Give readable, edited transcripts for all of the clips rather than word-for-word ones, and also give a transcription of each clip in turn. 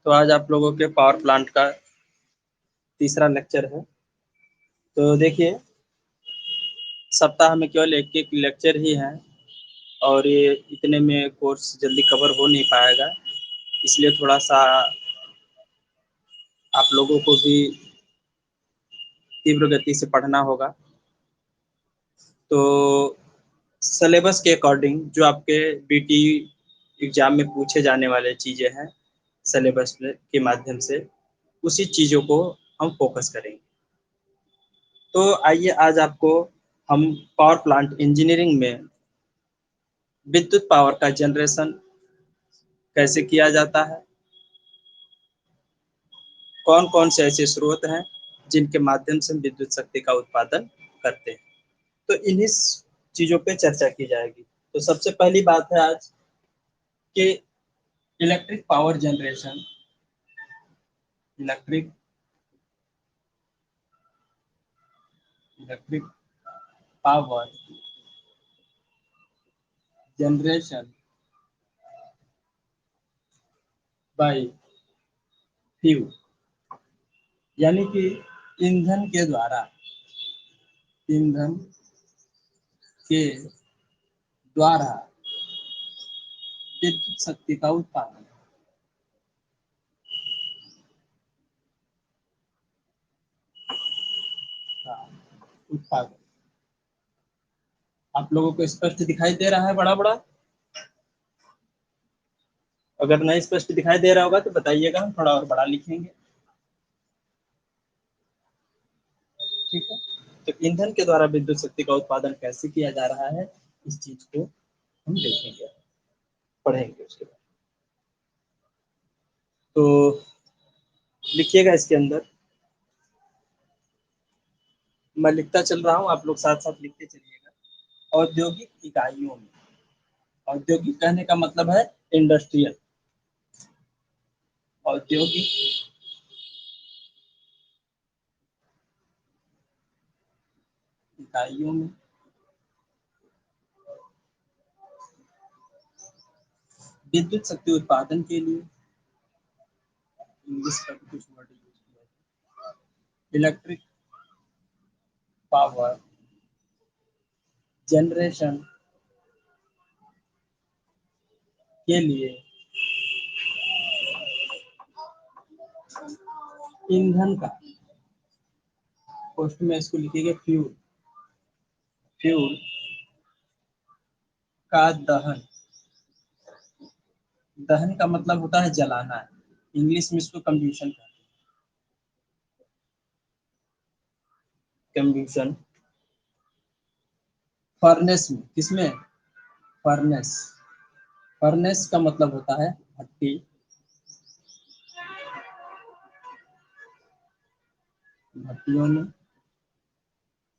तो आज आप लोगों के पावर प्लांट का तीसरा लेक्चर है। तो देखिए, सप्ताह में केवल एक एक लेक्चर ही है और ये इतने में कोर्स जल्दी कवर हो नहीं पाएगा। इसलिए थोड़ा सा आप लोगों को भी तीव्र गति से पढ़ना होगा। तो सिलेबस के अकॉर्डिंग जो आपके बीटी एग्जाम में पूछे जाने वाले चीज़ें हैं, सिलेबस के माध्यम से उसी चीज़ों को हम फोकस करेंगे। तो आइए आज आपको हम पावर प्लांट इंजीनियरिंग में विद्युत पावर का जनरेशन कैसे किया जाता है, कौन कौन से ऐसे स्रोत हैं जिनके माध्यम से हम विद्युत शक्ति का उत्पादन करते हैं, तो इन्हीं चीज़ों पे चर्चा की जाएगी। तो सबसे पहली बात है आज कि electric power generation, electric electric power generation bye fuel, यानी कि ईंधन के द्वारा, ईंधन के द्वारा विद्युत शक्ति का उत्पादन। उत्पादन आप लोगों को स्पष्ट दिखाई दे रहा है बड़ा बड़ा? अगर नहीं स्पष्ट दिखाई दे रहा होगा तो बताइएगा, हम थोड़ा और बड़ा लिखेंगे। ठीक है, तो ईंधन के द्वारा विद्युत शक्ति का उत्पादन कैसे किया जा रहा है, इस चीज को हम देखेंगे, पढ़ेंगे उसके बाद। तो लिखिएगा इसके अंदर, मैं लिखता चल रहा हूँ, आप लोग साथ साथ लिखते चलिएगा। औद्योगिक इकाइयों में, औद्योगिक कहने का मतलब है इंडस्ट्रियल, औद्योगिक इकाइयों में विद्युत शक्ति उत्पादन के लिए, इंग्लिश का भी कुछ वर्ड यूज किया है, इलेक्ट्रिक पावर जनरेशन के लिए ईंधन का, पोस्ट में इसको लिखिएगा फ्यूल, फ्यूल का दहन, दहन का मतलब होता है जलाना है, इंग्लिश में इसको कंब्यूशन कहते हैं, कंब्यूशन। फर्नेस में, किसमें? फर्नेस, फर्नेस का मतलब होता है भट्टी, भट्टियों में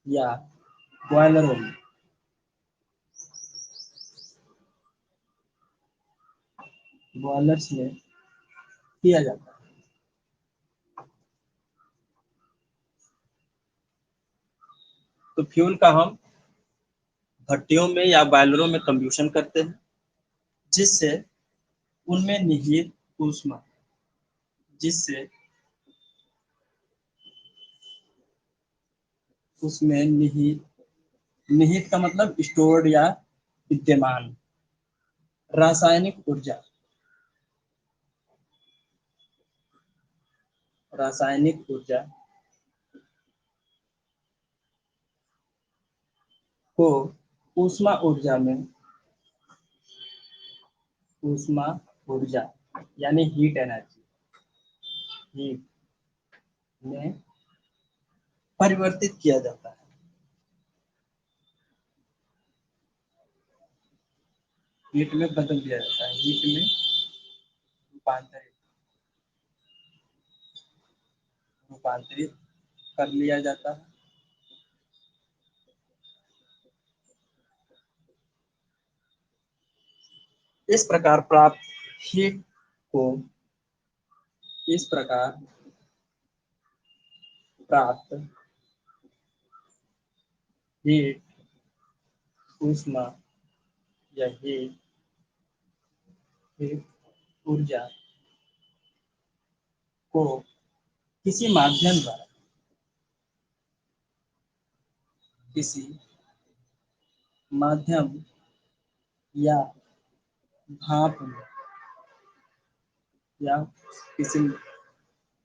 या बॉयलरों में, बॉयलर्स में किया जाता है। तो फ्यूल का हम भट्टियों में या बॉयलरों में कंब्यूशन करते हैं, जिससे उनमें निहित ऊष्मा, जिससे उसमें निहित, निहित का मतलब स्टोर्ड या विद्यमान रासायनिक ऊर्जा, रासायनिक ऊर्जा को ऊष्मा ऊर्जा में, ऊष्मा ऊर्जा यानी हीट एनर्जी, हीट में परिवर्तित किया जाता है। हीट में बदल दिया जाता है, हीट में रूपांतरित, रूपांतरित कर लिया जाता है। इस प्रकार प्राप्त हीट को, इस प्रकार प्राप्त हीट, ऊष्मा या हीट, हीट ऊर्जा को किसी माध्यम द्वारा, किसी माध्यम या भाप में, या किसी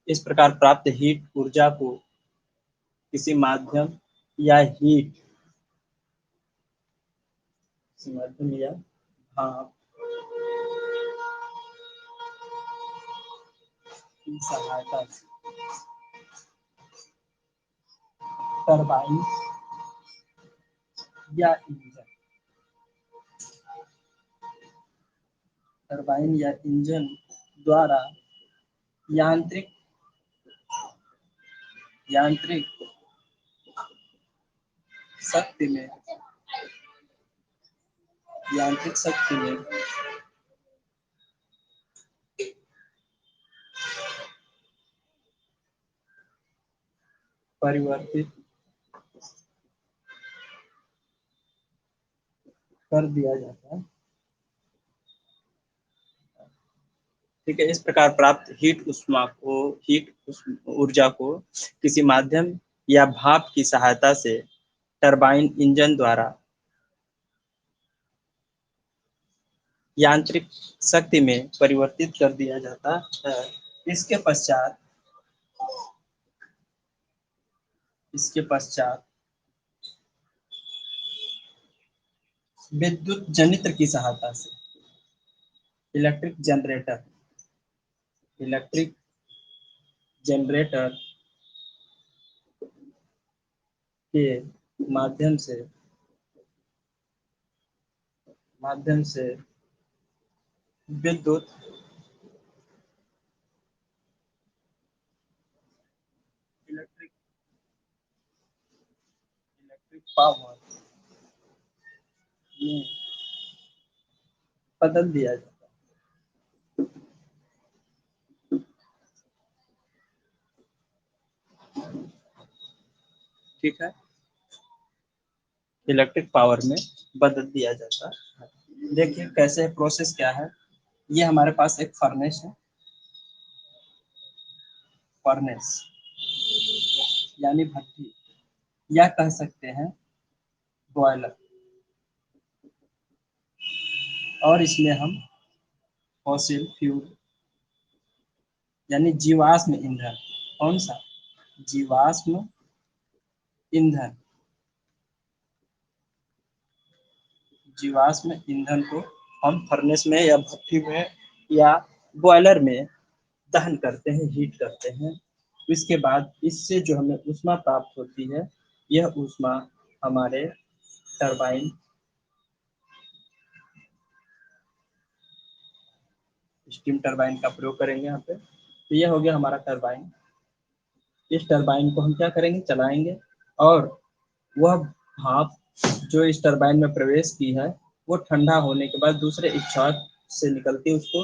इस प्रकार प्राप्त हीट ऊर्जा को किसी माध्यम या हीट, किसी माध्यम या भाप की सहायता से टरबाइन या इंजन, टरबाइन या इंजन द्वारा यांत्रिक यांत्रिक शक्ति में, यांत्रिक शक्ति में परिवर्तित कर दिया जाता है। ठीक है, इस प्रकार प्राप्त हीट ऊर्जा को किसी माध्यम या भाप की सहायता से टरबाइन इंजन द्वारा यांत्रिक शक्ति में परिवर्तित कर दिया जाता है। इसके पश्चात विद्युत जनित्र की सहायता से इलेक्ट्रिक जनरेटर के माध्यम से विद्युत इलेक्ट्रिक पावर में बदल दिया जाता है। ठीक है, इलेक्ट्रिक पावर में बदल दिया जाता है। देखिए कैसे प्रोसेस क्या है। ये हमारे पास एक फर्नेस है, फर्नेस यानी भट्ठी, या कह सकते हैं बॉयलर, और इसमें हम फॉसिल फ्यूल यानी जीवाश्म ईंधन, कौन सा जीवाश्म ईंधन, जीवाश्म ईंधन को हम फर्नेस में या भट्ठी में या बॉयलर में दहन करते हैं, हीट करते हैं। इसके बाद इससे जो हमें ऊष्मा प्राप्त होती है, यह ऊष्मा हमारे टरबाइन, स्टीम टरबाइन का प्रयोग करेंगे यहाँ पे। तो यह हो गया हमारा टरबाइन। इस टरबाइन को हम क्या करेंगे, चलाएंगे, और वह भाप जो इस टरबाइन में प्रवेश की है, वो ठंडा होने के बाद दूसरे एग्जॉस्ट से निकलती है, उसको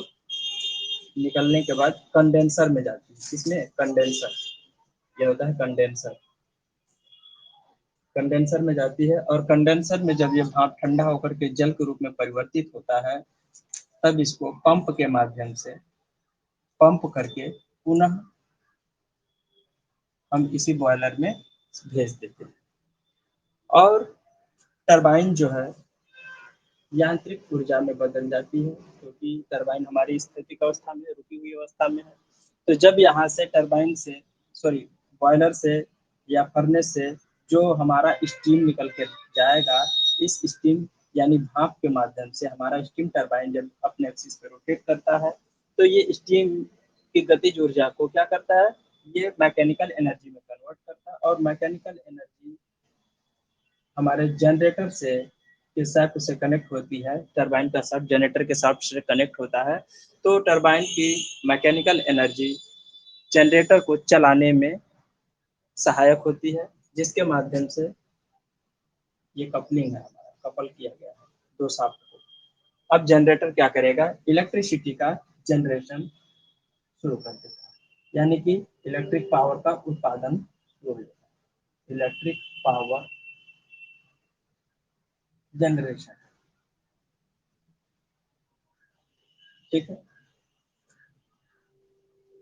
निकलने के बाद कंडेंसर में जाती है। किसमें, कंडेंसर, यह होता है कंडेंसर, कंडेंसर में जाती है। और कंडेंसर में जब ये भाप ठंडा होकर के जल के रूप में परिवर्तित होता है, तब इसको पंप के माध्यम से पंप करके पुनः हम इसी बॉयलर में भेज देते हैं। और टरबाइन जो है यांत्रिक ऊर्जा में बदल जाती है, क्योंकि टरबाइन हमारी स्थितिक अवस्था में, रुकी हुई अवस्था में है। तो जब यहाँ से टरबाइन से, सॉरी, बॉयलर से या फर्नेस से जो हमारा स्टीम निकल के जाएगा, इस स्टीम यानी भाप के माध्यम से हमारा स्टीम टरबाइन जब अपने एक्सिस पे रोटेट करता है, तो ये स्टीम की गतिज ऊर्जा को क्या करता है, ये मैकेनिकल एनर्जी में कन्वर्ट करता है। और मैकेनिकल एनर्जी हमारे जनरेटर से के शाफ्ट से कनेक्ट होती है, टरबाइन का शाफ्ट जनरेटर के शाफ्ट से कनेक्ट होता है। तो टरबाइन की मैकेनिकल एनर्जी जनरेटर को चलाने में सहायक होती है, जिसके माध्यम से ये कपलिंग है, हमारा कपल किया गया है दो शाफ्ट को। अब जनरेटर क्या करेगा, इलेक्ट्रिसिटी का जनरेशन शुरू कर देता है, यानी कि इलेक्ट्रिक पावर का उत्पादन शुरू हो जाता है, इलेक्ट्रिक पावर जनरेशन। ठीक है,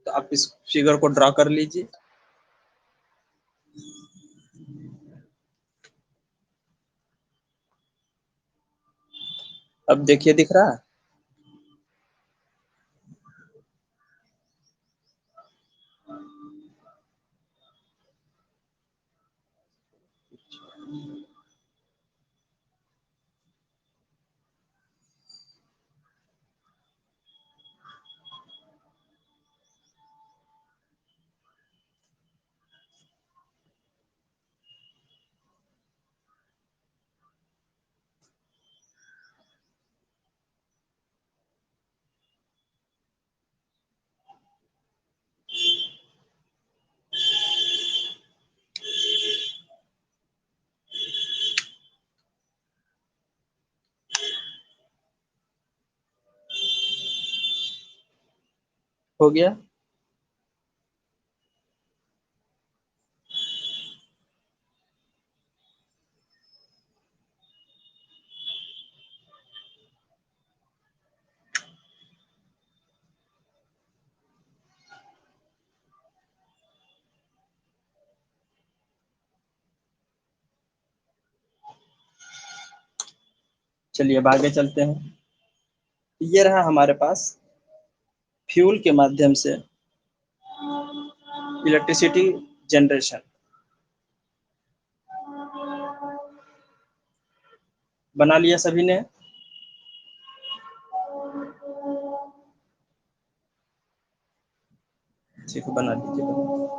तो आप इस फिगर को ड्रा कर लीजिए। अब देखिए, दिख रहा है? हो गया? चलिए अब आगे चलते हैं। ये रहा हमारे पास फ्यूल के माध्यम से इलेक्ट्रिसिटी जनरेशन। बना लिया सभी ने? ठीक है, बना लीजिए, बना लीजिए।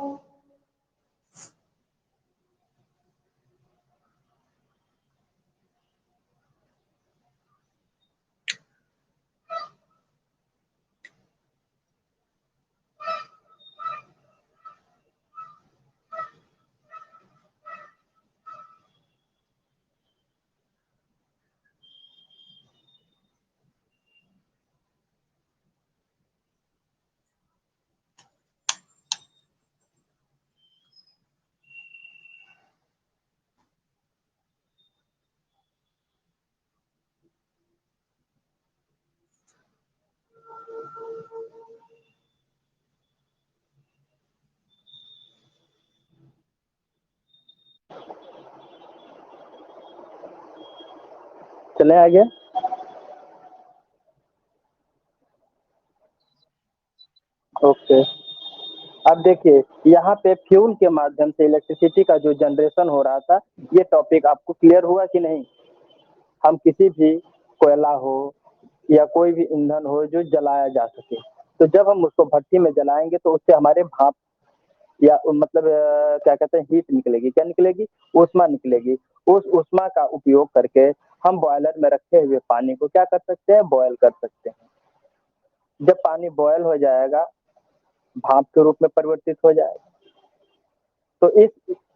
चले आगे। ओके, अब देखिए यहाँ पे फ्यूल के माध्यम से इलेक्ट्रिसिटी का जो जनरेशन हो रहा था, ये टॉपिक आपको क्लियर हुआ कि नहीं? हम किसी भी कोयला हो या कोई भी ईंधन हो जो जलाया जा सके, तो जब हम उसको भट्टी में जलाएंगे तो उससे हमारे भाप या मतलब क्या कहते हैं, हीट निकलेगी। क्या निकलेगी? ऊष्मा निकलेगी। उस ऊष्मा का उपयोग करके हम बॉयलर में रखे हुए पानी को क्या कर सकते हैं? बॉयल कर सकते हैं। जब पानी बॉयल हो जाएगा, भाप के रूप में परिवर्तित हो जाएगा, तो इस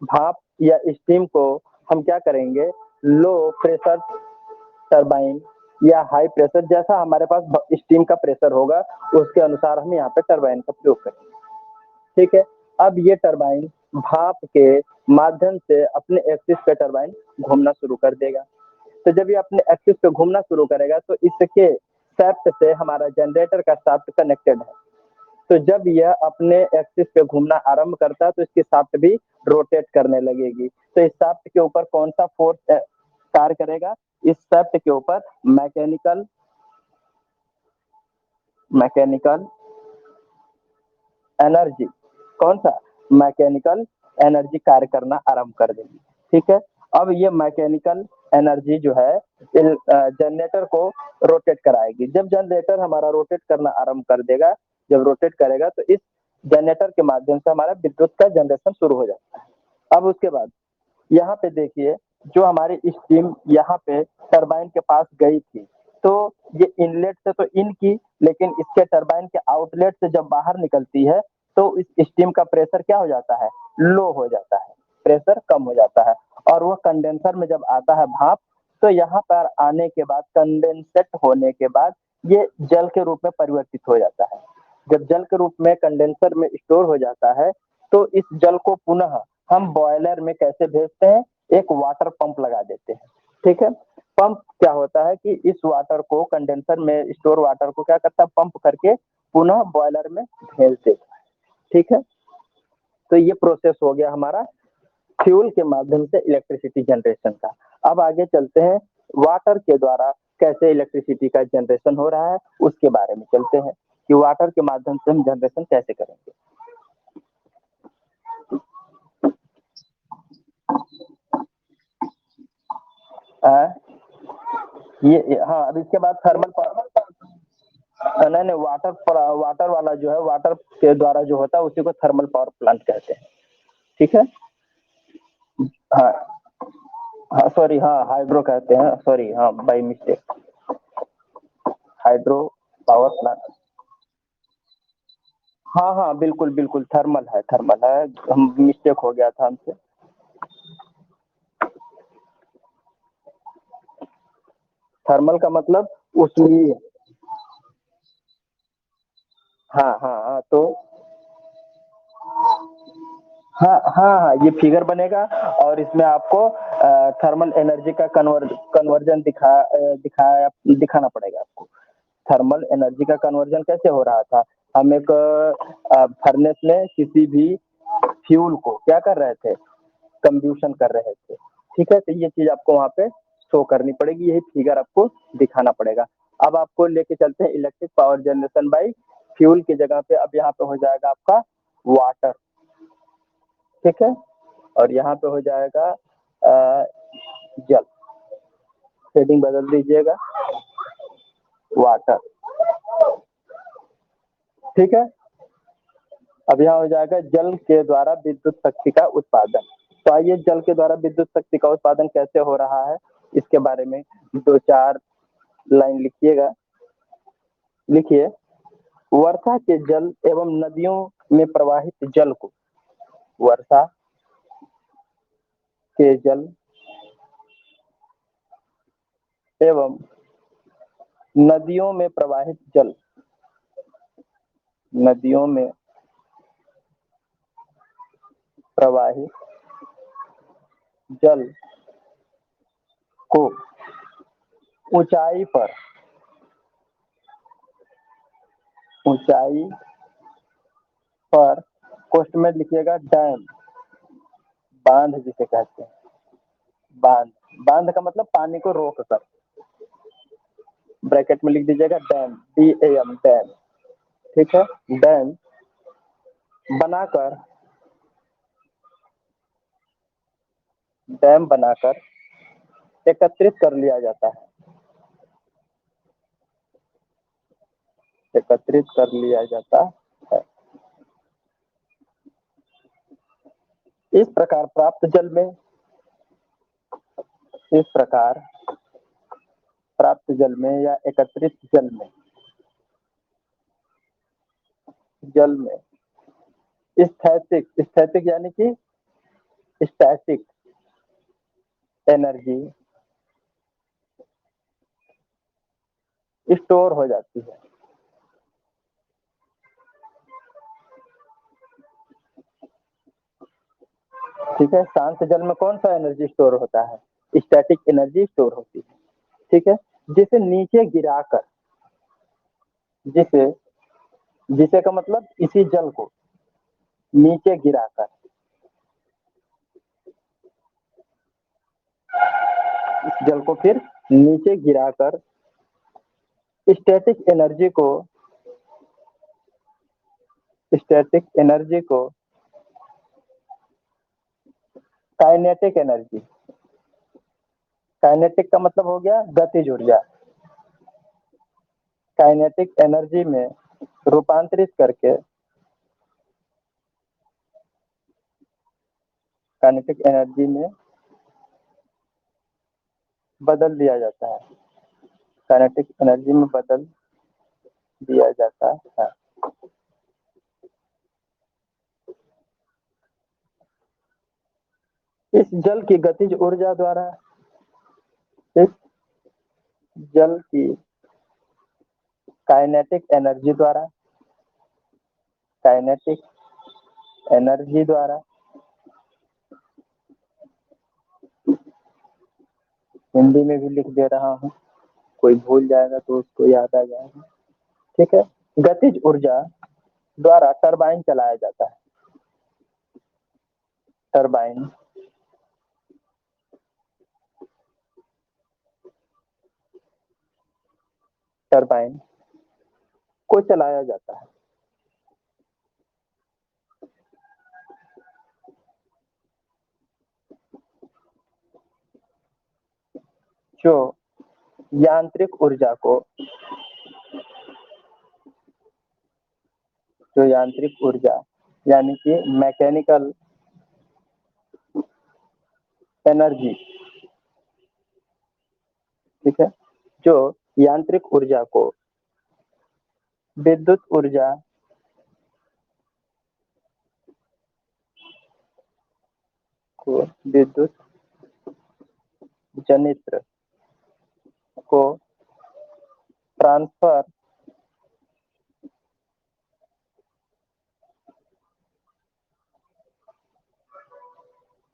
भाप या स्टीम को हम क्या करेंगे? लो प्रेशर टरबाइन या हाई प्रेशर, जैसा हमारे पास स्टीम का प्रेशर होगा उसके अनुसार हम यहाँ पे टरबाइन का प्रयोग करेंगे। ठीक है, अब ये टरबाइन भाप के माध्यम से अपने एक्सिस पे टरबाइन घूमना शुरू कर देगा। तो जब ये अपने एक्सिस पे घूमना शुरू करेगा तो इसके शाफ्ट से हमारा जनरेटर का शाफ्ट कनेक्टेड है। तो जब यह अपने एक्सिस पे घूमना आरंभ करता है तो इसकी शाफ्ट भी रोटेट करने लगेगी। तो इस शाफ्ट के ऊपर कौन सा फोर्स कार्य करेगा? इस शाफ्ट के ऊपर मैकेनिकल मैकेनिकल एनर्जी, कौन सा? मैकेनिकल एनर्जी कार्य करना आरंभ कर देगी। ठीक है, अब ये मैकेनिकल एनर्जी जो है जनरेटर को रोटेट कराएगी। जब जनरेटर हमारा रोटेट करना आरंभ कर देगा, जब रोटेट करेगा तो इस जनरेटर के माध्यम से हमारा विद्युत का जनरेशन शुरू हो जाता है। अब उसके बाद यहाँ पे देखिए, जो हमारी स्टीम यहाँ पे टरबाइन के पास गई थी, तो ये इनलेट से तो इन की, लेकिन इसके टरबाइन के आउटलेट से जब बाहर निकलती है तो इस स्टीम का प्रेशर क्या हो जाता है? लो हो जाता है, प्रेशर कम हो जाता है। और वो कंडेंसर में जब आता है भाप, तो यहाँ पर आने के बाद कंडेंसेट होने के बाद ये जल के रूप में परिवर्तित हो जाता है। जब जल के रूप में कंडेंसर में स्टोर हो जाता है तो इस जल को पुनः हम बॉयलर में कैसे भेजते हैं? एक वाटर पंप लगा देते हैं। ठीक है, पंप क्या होता है कि इस वाटर को, कंडेंसर में स्टोर वाटर को क्या करता है? पंप करके पुनः बॉयलर में भेज देता है। ठीक है, तो ये प्रोसेस हो गया हमारा फ्यूल के माध्यम से इलेक्ट्रिसिटी जनरेशन का। अब आगे चलते हैं वाटर के द्वारा कैसे इलेक्ट्रिसिटी का जनरेशन हो रहा है उसके बारे में चलते हैं कि वाटर के माध्यम से हम जनरेशन कैसे करेंगे। ये हाँ, अब इसके बाद थर्मल पावर, नहीं वाटर वाला जो है, वाटर के द्वारा जो होता है उसी को थर्मल पावर प्लांट कहते हैं। ठीक है, हाँ हाँ सॉरी, हाँ हाइड्रो कहते हैं, सॉरी हाँ by mistake, hydro power plant. हाँ हाँ बिल्कुल बिल्कुल, थर्मल है, हम मिस्टेक हो गया था हमसे। थर्मल का मतलब उसमें, हाँ हाँ हाँ, तो हाँ हाँ हाँ, ये फिगर बनेगा और इसमें आपको थर्मल एनर्जी का कन्वर्जन दिखाना पड़ेगा आपको। थर्मल एनर्जी का कन्वर्जन कैसे हो रहा था, हम एक फर्नेस में किसी भी फ्यूल को क्या कर रहे थे, कंब्यूशन कर रहे थे। ठीक है, तो ये चीज आपको वहाँ पे शो करनी पड़ेगी, यही फिगर आपको दिखाना पड़ेगा। अब आपको लेके चलते हैं electric power generation by fuel की जगह पे, अब यहाँ पे हो जाएगा आपका वाटर। ठीक है, और यहाँ पे हो जाएगा जल, शेडिंग बदल दीजिएगा, वाटर। ठीक है, अब यहाँ हो जाएगा जल के द्वारा विद्युत शक्ति का उत्पादन। तो आइए जल के द्वारा विद्युत शक्ति का उत्पादन कैसे हो रहा है इसके बारे में 2-4 लाइन लिखिएगा। लिखिए, वर्षा के जल एवं नदियों में प्रवाहित जल को, वर्षा के जल एवं नदियों में प्रवाहित जल, नदियों में प्रवाहित जल को ऊंचाई पर, ऊंचाई पर कोष्ठ में लिखिएगा डैम, बांध जिसे कहते हैं, बांध। बांध का मतलब पानी को रोक कर, ब्रैकेट में लिख दीजिएगा डैम, DAM डैम। ठीक है, डैम बनाकर, डैम बनाकर एकत्रित कर लिया जाता है, एकत्रित कर लिया जाता है। इस प्रकार प्राप्त जल में, इस प्रकार प्राप्त जल में या एकत्रित जल में, जल में स्थैतिक, स्थैतिक यानी कि स्टैटिक एनर्जी स्टोर हो जाती है। ठीक है, शांत जल में कौन सा एनर्जी स्टोर होता है, स्टैटिक एनर्जी स्टोर होती है। ठीक है, जिसे नीचे गिराकर, जिसे, जिसे का मतलब इसी जल को नीचे गिराकर, इस जल को फिर नीचे गिराकर स्टैटिक एनर्जी को, स्टैटिक एनर्जी को काइनेटिक एनर्जी, काइनेटिक का मतलब हो गया गतिज ऊर्जा, काइनेटिक एनर्जी में रूपांतरित करके, काइनेटिक एनर्जी में बदल दिया जाता है, काइनेटिक एनर्जी में बदल दिया जाता है। इस जल की गतिज ऊर्जा द्वारा, इस जल की काइनेटिक एनर्जी द्वारा, काइनेटिक एनर्जी द्वारा, हिंदी में भी लिख दे रहा हूँ, कोई भूल जाएगा तो उसको याद आ जाएगा। ठीक है, गतिज ऊर्जा द्वारा टरबाइन चलाया जाता है। टरबाइन टरबाइन को चलाया जाता है। जो यांत्रिक ऊर्जा को यानी कि मैकेनिकल एनर्जी, ठीक है, जो यांत्रिक ऊर्जा को विद्युत ऊर्जा विद्युत जनित्र को ट्रांसफर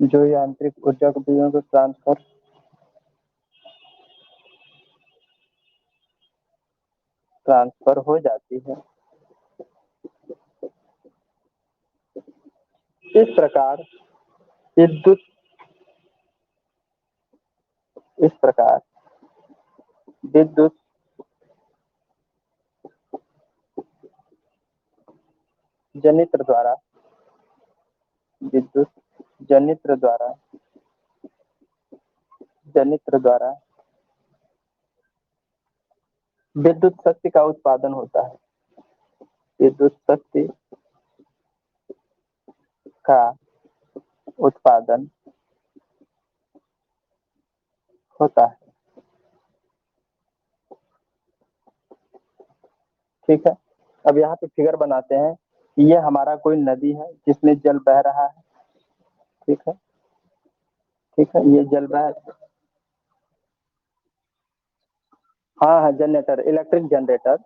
जो यांत्रिक ऊर्जा को विद्युत ट्रांसफर हो जाती है। इस प्रकार विद्युत जनित्र द्वारा विद्युत शक्ति का उत्पादन होता है। विद्युत शक्ति का उत्पादन होता है। ठीक है, अब यहाँ पे फिगर बनाते हैं कि ये हमारा कोई नदी है जिसमें जल बह रहा है। ठीक है, ये जल बह, हाँ, जनरेटर, इलेक्ट्रिक जनरेटर।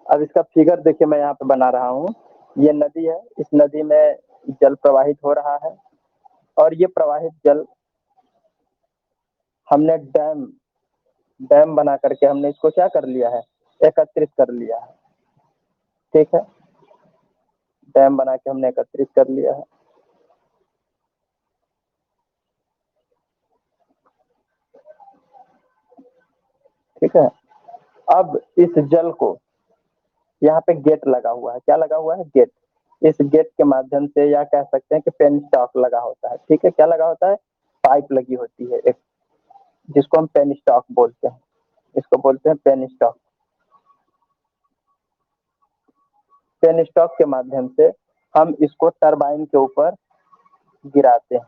अब इसका फिगर देखिए, मैं यहाँ पे बना रहा हूँ। ये नदी है, इस नदी में जल प्रवाहित हो रहा है और ये प्रवाहित जल हमने डैम बना करके हमने इसको क्या कर लिया है, एकत्रित कर लिया है। ठीक है, डैम बना के हमने एकत्रित कर लिया है। ठीक है, अब इस जल को, यहाँ पे गेट लगा हुआ है, क्या लगा हुआ है, गेट। इस गेट के माध्यम से, या कह सकते हैं कि पेन स्टॉक लगा होता है। ठीक है, क्या लगा होता है, पाइप लगी होती है एक, जिसको हम पेन स्टॉक बोलते हैं। इसको बोलते हैं पेन स्टॉक। पेन स्टॉक के माध्यम से हम इसको टरबाइन के ऊपर गिराते हैं।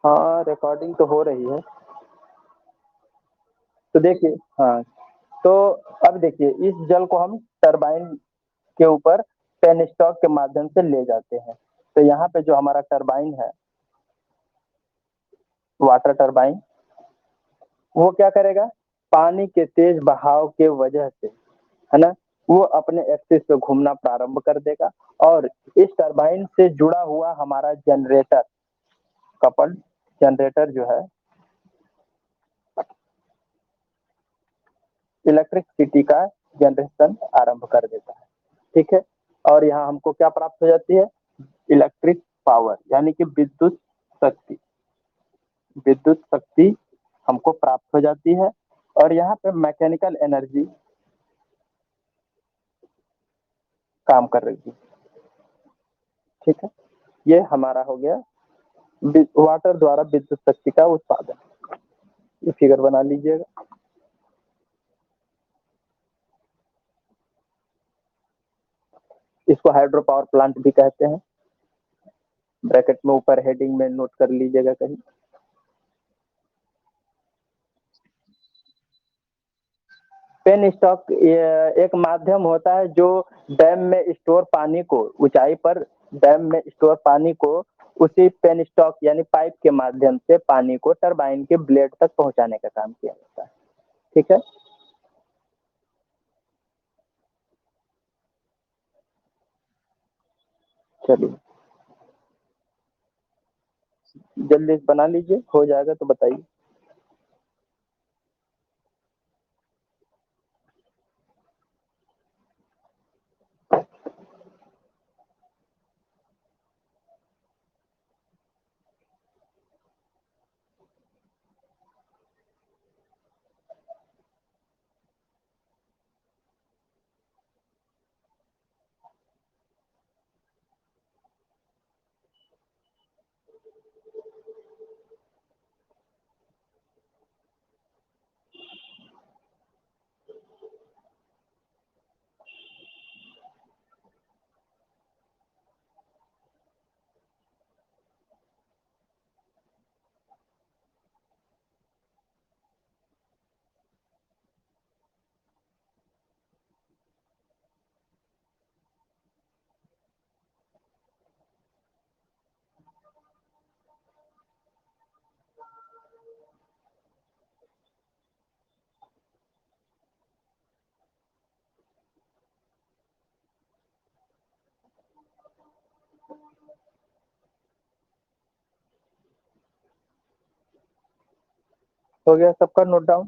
हाँ, रिकॉर्डिंग तो हो रही है। तो देखिए, हाँ, तो अब देखिए, इस जल को हम टरबाइन के ऊपर पेन स्टॉक के माध्यम से ले जाते हैं। तो यहाँ पे जो हमारा टरबाइन है, वाटर टरबाइन, वो क्या करेगा, पानी के तेज बहाव के वजह से, है ना, वो अपने एक्सिस पे घूमना प्रारंभ कर देगा और इस टरबाइन से जुड़ा हुआ हमारा जनरेटर, कपल्ड जनरेटर जो है, इलेक्ट्रिसिटी का जनरेशन आरंभ कर देता है। ठीक है, और यहाँ हमको क्या प्राप्त हो जाती है, इलेक्ट्रिक पावर, यानी कि विद्युत शक्ति हमको प्राप्त हो जाती है। और यहाँ पे मैकेनिकल एनर्जी काम कर रही है। ठीक है, ये हमारा हो गया वाटर द्वारा विद्युत शक्ति का उत्पादन। ये फिगर बना लीजिएगा। इसको हाइड्रो पावर प्लांट भी कहते हैं। ब्रैकेट में ऊपर हेडिंग में नोट कर लीजिएगा कहीं। पेन स्टॉक एक माध्यम होता है जो डैम में स्टोर पानी को, ऊंचाई पर डैम में स्टोर पानी को उसी पेन स्टॉक यानी पाइप के माध्यम से पानी को टरबाइन के ब्लेड तक पहुंचाने का काम किया जाता है। ठीक है, चलिए जल्दी बना लीजिए, हो जाएगा तो बताइए। हो गया सबका नोट डाउन?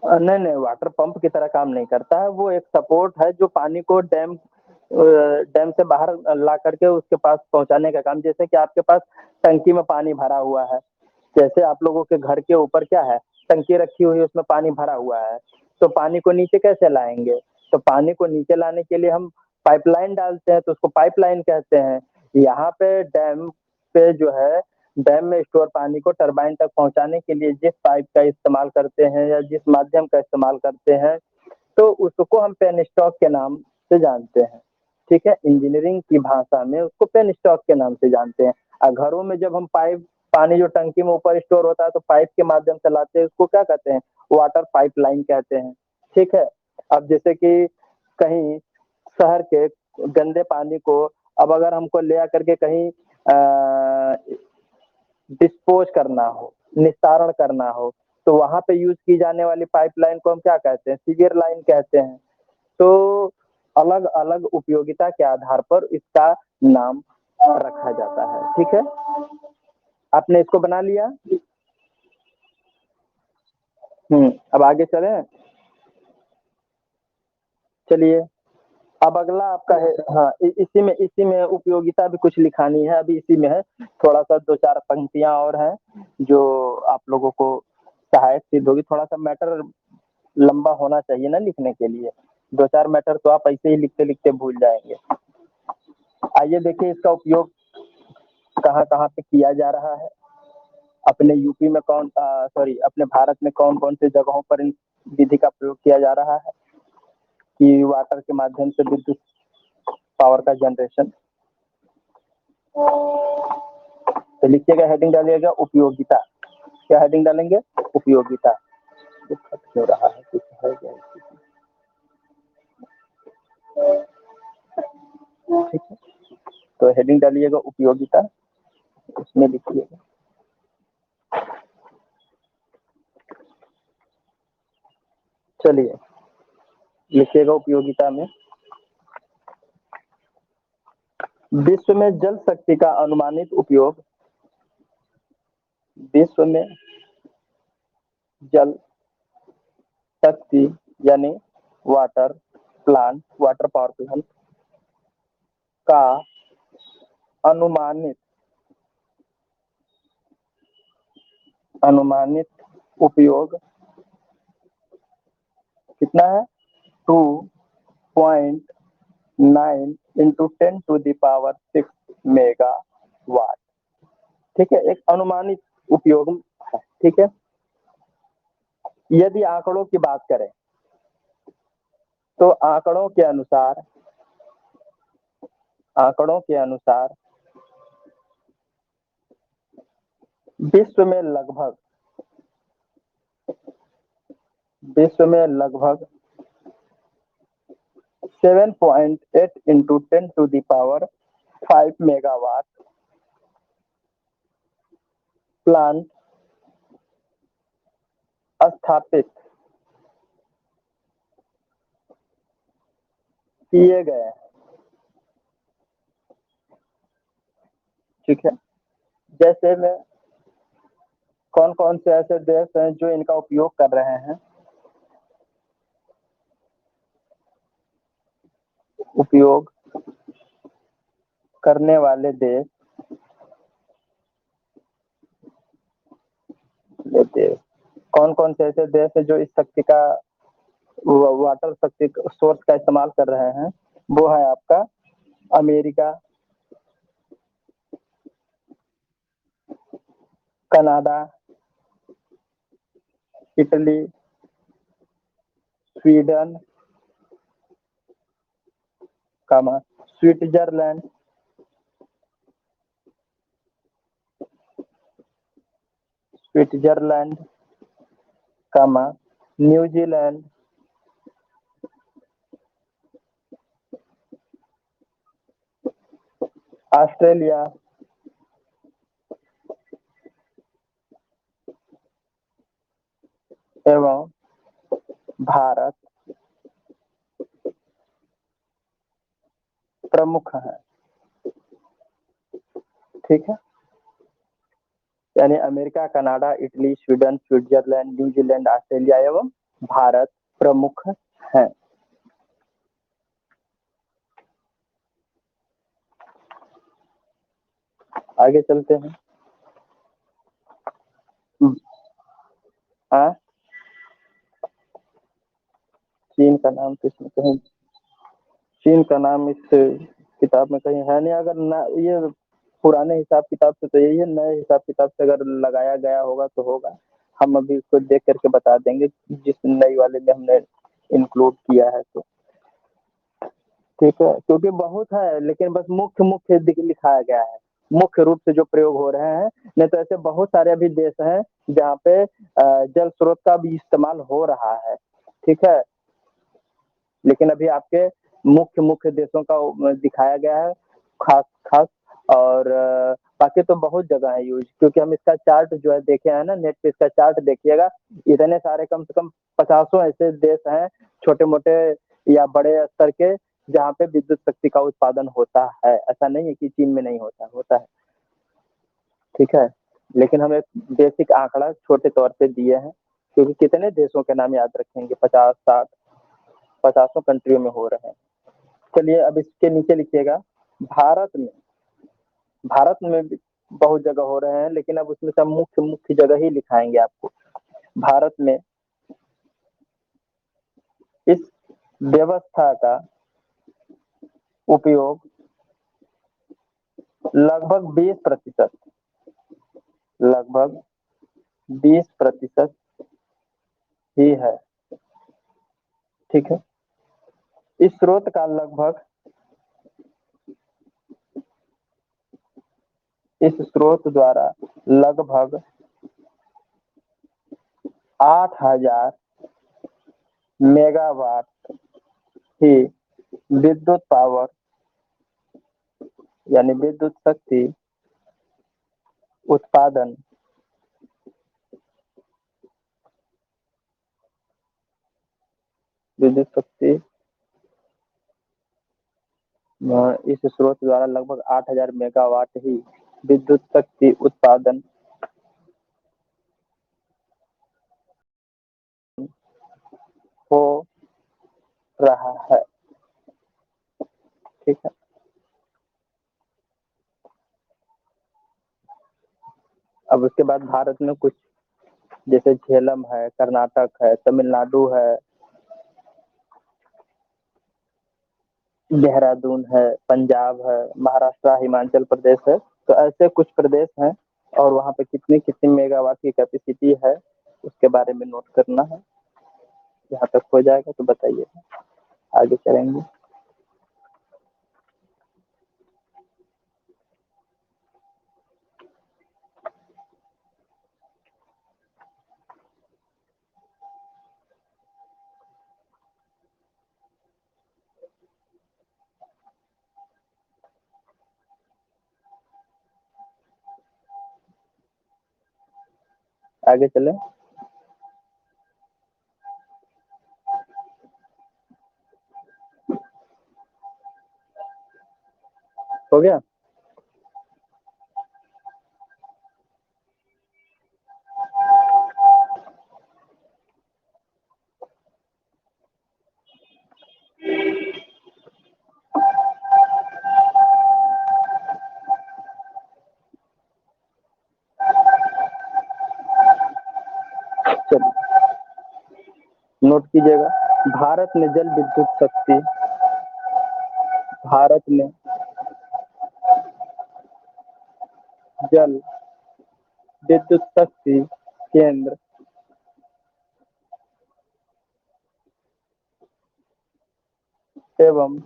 नहीं नहीं, वाटर पंप की तरह काम नहीं करता है, वो एक सपोर्ट है जो पानी को डैम से बाहर ला करके उसके पास पहुंचाने का काम। जैसे कि आपके पास टंकी में पानी भरा हुआ है, जैसे आप लोगों के घर के ऊपर क्या है, टंकी रखी हुई है, उसमें पानी भरा हुआ है, तो पानी को नीचे कैसे लाएंगे? तो पानी को नीचे लाने के लिए हम पाइपलाइन डालते हैं, तो उसको पाइपलाइन कहते हैं। यहाँ पे डैम पे जो है, डैम में स्टोर पानी को टरबाइन तक पहुंचाने के लिए जिस पाइप का इस्तेमाल करते हैं या जिस माध्यम का इस्तेमाल करते हैं, तो उसको हम पेन स्टॉक के नाम से जानते हैं। ठीक है, इंजीनियरिंग की भाषा में उसको पेन स्टॉक के नाम से जानते हैं। और घरों में जब हम पाइप पानी जो टंकी में ऊपर स्टोर होता है तो पाइप के माध्यम से लाते हैं, उसको क्या कहते हैं? वाटर पाइपलाइन कहते हैं। ठीक है। अब जैसे कि कहीं शहर के गंदे पानी को अब अगर हमको ले आकर के कहीं डिस्पोज करना हो, निस्तारण करना हो, तो वहां पे यूज की जाने वाली पाइपलाइन को हम क्या कहते हैं? सीवियर लाइन कहते हैं। तो अलग अलग उपयोगिता के आधार पर इसका नाम रखा जाता है। ठीक है, आपने इसको बना लिया। अब आगे चले। चलिए, अब अगला आपका है, हाँ, इसी में उपयोगिता भी कुछ लिखानी है, अभी इसी में है। थोड़ा सा दो चार पंक्तियां और हैं जो आप लोगों को सहायक सिद्ध होगी। थोड़ा सा मैटर लंबा होना चाहिए ना लिखने के लिए, दो चार मैटर तो आप ऐसे ही लिखते लिखते भूल जाएंगे। आइए देखिए इसका उपयोग कहाँ कहाँ पे किया जा रहा है। अपने यूपी में अपने भारत में कौन कौन से जगहों पर इन विधि का प्रयोग किया जा रहा है कि वाटर के माध्यम से विद्युत पावर का जनरेशन। तो लिखिएगा, हेडिंग डालिएगा उपयोगिता। क्या हेडिंग डालेंगे? उपयोगिता। क्यों रहा है, कुछ है क्या? ठीक है, तो हेडिंग डालिएगा उपयोगिता, उसमें लिखिएगा चलिए लिखिएगा उपयोगिता में, विश्व में जल शक्ति का अनुमानित उपयोग, विश्व में जल शक्ति यानी water plant, water power plant का अनुमानित अनुमानित उपयोग कितना है? 2.9 इंटू 10⁻6 मेगावाट। ठीक है, एक अनुमानित उपयोग है। ठीक है, यदि आंकड़ों की बात करें तो आंकड़ों के अनुसार विश्व में लगभग 7.8 इंटू 10⁵ मेगावाट प्लांट स्थापित किए गए हैं। ठीक है, जैसे में कौन कौन से ऐसे देश हैं जो इनका उपयोग कर रहे हैं? उपयोग करने वाले देश कौन कौन से ऐसे देश है जो इस शक्ति का, वाटर शक्ति सोर्स का इस्तेमाल कर रहे हैं? वो है आपका America, Canada, Italy, Sweden, Switzerland, New Zealand, Australia, एवं भारत प्रमुख है। ठीक है, यानी America, Canada, Italy, Sweden, Switzerland, New Zealand, Australia एवं भारत प्रमुख हैं। आगे चलते हैं। हाँ, चीन का नाम तो इसमें कहीं, चीन का नाम इस किताब में कहीं है नहीं। अगर ना ये पुराने हिसाब किताब से तो यही है, नए हिसाब किताब से अगर लगाया गया होगा तो होगा। हम अभी उसको देख करके बता देंगे जिस नई वाले में हमने इंक्लूड किया है तो। ठीक है, क्योंकि बहुत है, लेकिन बस मुख्य मुख्य लिखाया गया है, मुख्य रूप से जो प्रयोग हो रहे हैं। नहीं तो ऐसे बहुत सारे अभी देश हैं जहाँ पे जल स्रोत का भी इस्तेमाल हो रहा है। ठीक है, लेकिन अभी आपके मुख्य मुख्य देशों का दिखाया गया है खास खास। और बाकी तो बहुत जगह है यूज, क्योंकि हम इसका चार्ट जो है देखे हैं ना नेट पे, इसका चार्ट देखिएगा, इतने सारे कम से कम 50 ऐसे देश हैं छोटे मोटे या बड़े स्तर के जहाँ पे विद्युत शक्ति का उत्पादन होता है। ऐसा नहीं है कि चीन में नहीं होता, होता है। ठीक है, लेकिन हम एक बेसिक आंकड़ा छोटे तौर पे दिए हैं, क्योंकि कितने देशों के नाम याद रखेंगे, 50-60 50 कंट्रियों में हो रहे हैं। चलिए अब इसके नीचे लिखिएगा, भारत में भी बहुत जगह हो रहे हैं, लेकिन अब उसमें सब मुख्य मुख्य जगह ही लिखाएंगे आपको। भारत में इस व्यवस्था का उपयोग लगभग 20% ही है। ठीक है, इस स्रोत का लगभग, इस स्रोत द्वारा लगभग 8000 मेगावाट ही विद्युत पावर यानी विद्युत शक्ति उत्पादन विद्युत शक्ति इस स्रोत द्वारा लगभग 8000 मेगावाट ही विद्युत शक्ति उत्पादन हो रहा है। ठीक है, अब उसके बाद भारत में कुछ जैसे झेलम है, कर्नाटक है, तमिलनाडु है, देहरादून है, पंजाब है, महाराष्ट्र, हिमाचल प्रदेश है। तो ऐसे कुछ प्रदेश हैं, और वहाँ पे कितनी कितनी मेगावाट की कैपेसिटी है उसके बारे में नोट करना है। यहाँ तक हो जाएगा तो बताइए, आगे चलेंगे। आगे चले, हो गया। चलिए नोट कीजिएगा, भारत में जल विद्युत शक्ति, भारत में जल विद्युत शक्ति केंद्र एवं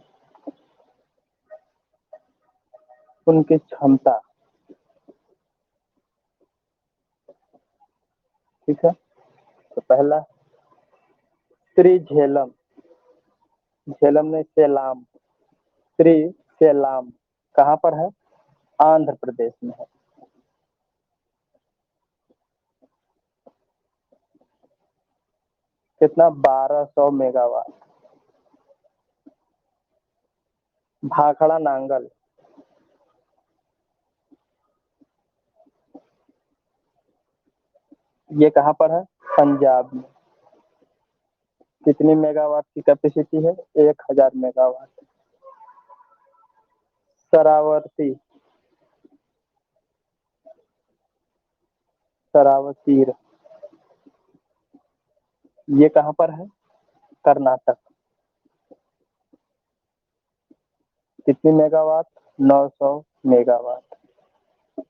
उनकी क्षमता। ठीक है, तो पहला श्री झेलम, झेलम ने सेलाम, श्री सेलाम कहाँ पर है? आंध्र प्रदेश में है। कितना? 1200 मेगावाट। भाखड़ा नांगल, ये कहाँ पर है? पंजाब में। कितनी मेगावाट की कैपेसिटी है? 1000 मेगावाट। शरावती, शरावतीर, ये कहाँ पर है? कर्नाटक। कितनी मेगावाट? 900 मेगावाट।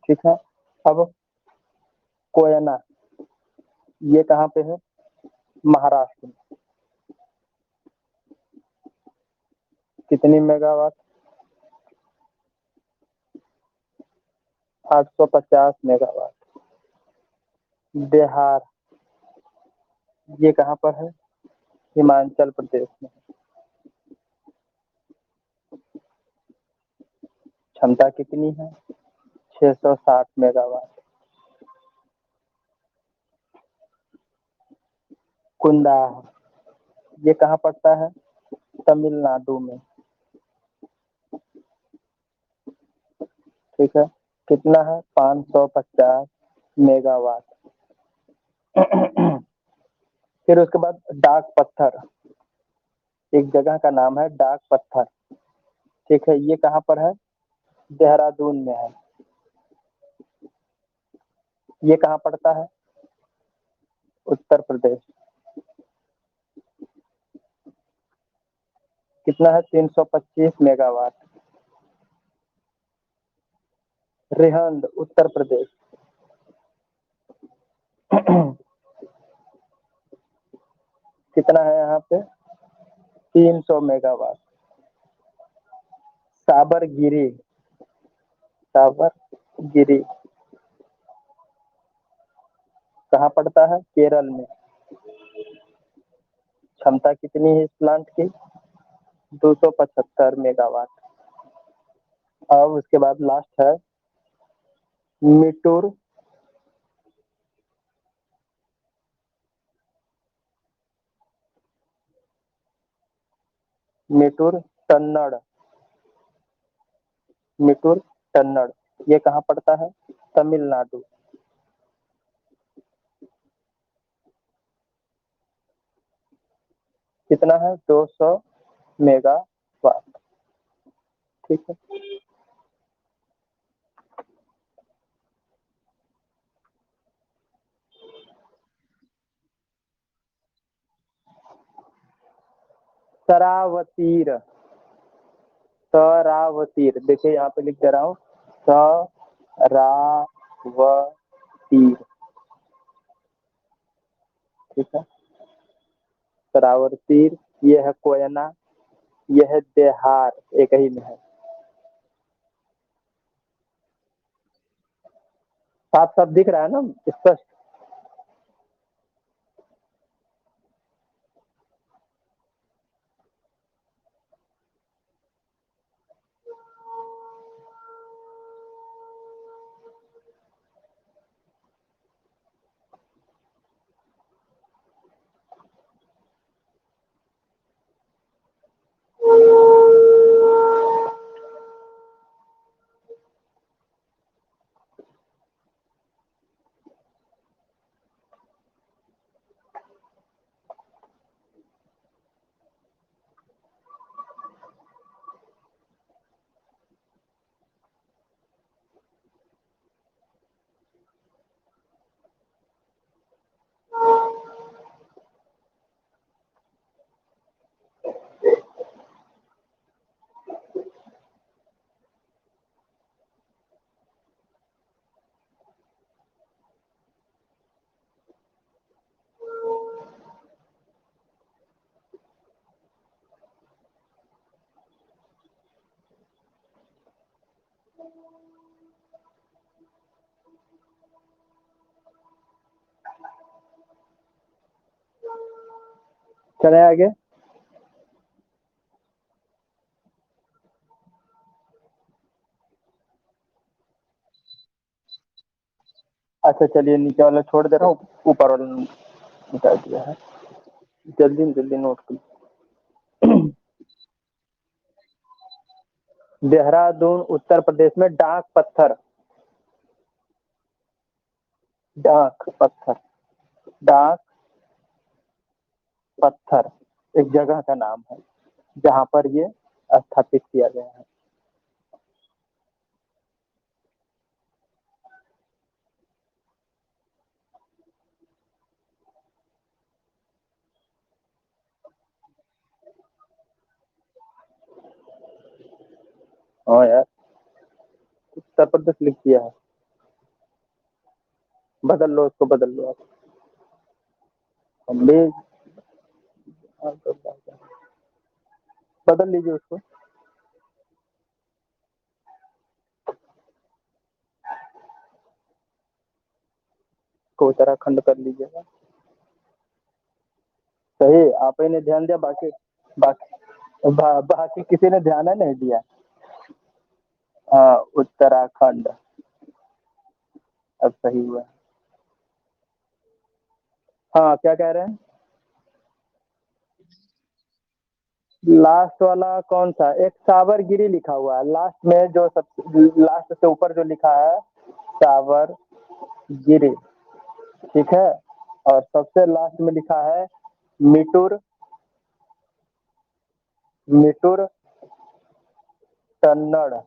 ठीक है, अब कोयना, ये कहाँ पे है? महाराष्ट्र में। कितनी मेगावाट? 850 मेगावाट। बिहार, ये कहाँ पर है? हिमाचल प्रदेश में। क्षमता कितनी है? 660 मेगावाट। कुंदा, ये कहाँ पड़ता है? तमिलनाडु में। ठीक है, कितना है? 550 मेगावाट। फिर उसके बाद डाक पत्थर, एक जगह का नाम है डाक पत्थर। ठीक है, ये कहाँ पर है? देहरादून में है। ये कहाँ पड़ता है? उत्तर प्रदेश। कितना है? 325 मेगावाट। रिहंद, उत्तर प्रदेश। कितना है यहाँ पे? 300 मेगावाट। साबरगिरी, साबरगिरी कहाँ पड़ता है? केरल में। क्षमता कितनी है इस प्लांट की? 275 मेगावाट। अब उसके बाद लास्ट है मिटूर, मिटूर टन्नड़, मिटूर टन्नड़, ये कहाँ पड़ता है? तमिलनाडु। कितना है? 200 मेगावाट। ठीक है, शरावतीर, शरावतीर, देखिए यहाँ पे लिख दे रहा हूँ, शरावतीर। ठीक है, शरावतीर, ये है कोयना, ये है बिहार, एक ही में है। साफ साफ दिख रहा है ना, स्पष्ट? चले आगे। अच्छा चलिए, नीचे वाला छोड़ दे रहा हूँ, ऊपर वाला मिटा दिया है। जल्दी जल्दी नोट कर। देहरादून उत्तर प्रदेश में डाक पत्थर, डाक पत्थर, डाक पत्थर एक जगह का नाम है जहाँ पर ये स्थापित किया गया है। हाँ यार, उत्तर प्रदेश लिख दिया है। बदल लो उसको, बदल लो आप। हम भी बदल लीजिए उसको, को उत्तराखंड कर लीजिएगा। सही, आप ही ने ध्यान दिया, बाकी बाकी किसी ने ध्यान है नहीं दिया। हाँ, उत्तराखंड अब सही हुआ। हाँ, क्या कह रहे हैं? लास्ट वाला कौन सा? एक सावरगिरी लिखा हुआ है लास्ट में, जो सब लास्ट से ऊपर जो लिखा है सावरगिरी, ठीक है। और सबसे लास्ट में लिखा है मिटुर, मिटुर टन्नड़,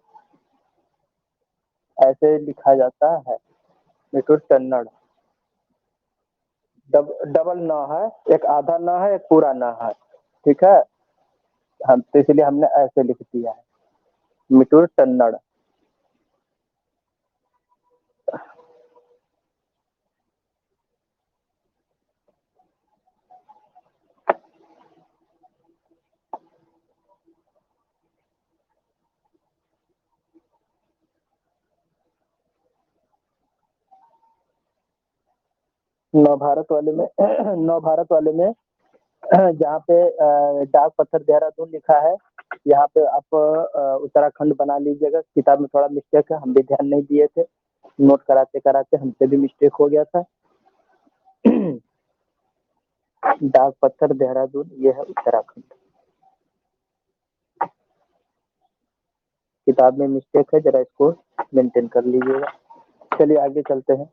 ऐसे लिखा जाता है, मिटुर टन्नड़। डबल न है, एक आधा न है, एक पूरा न है, ठीक है। हम तो इसलिए हमने ऐसे लिख दिया है, मिटुर टन्नड़। नव भारत वाले में नव भारत वाले में जहाँ पे डाक पत्थर देहरादून लिखा है, यहाँ पे आप उत्तराखंड बना लीजिएगा। किताब में थोड़ा मिस्टेक है, हम भी ध्यान नहीं दिए थे, नोट कराते कराते हमसे भी मिस्टेक हो गया था। डाक पत्थर देहरादून, ये है उत्तराखंड। किताब में मिस्टेक है, जरा इसको मेंटेन कर लीजिएगा। चलिए आगे चलते हैं।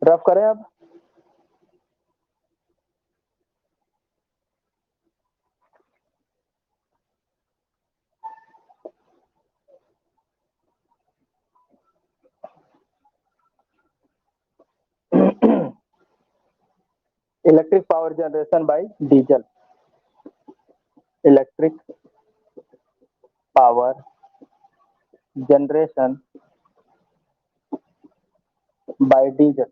रफ करें अब। Electric power generation bye diesel, electric power generation bye diesel,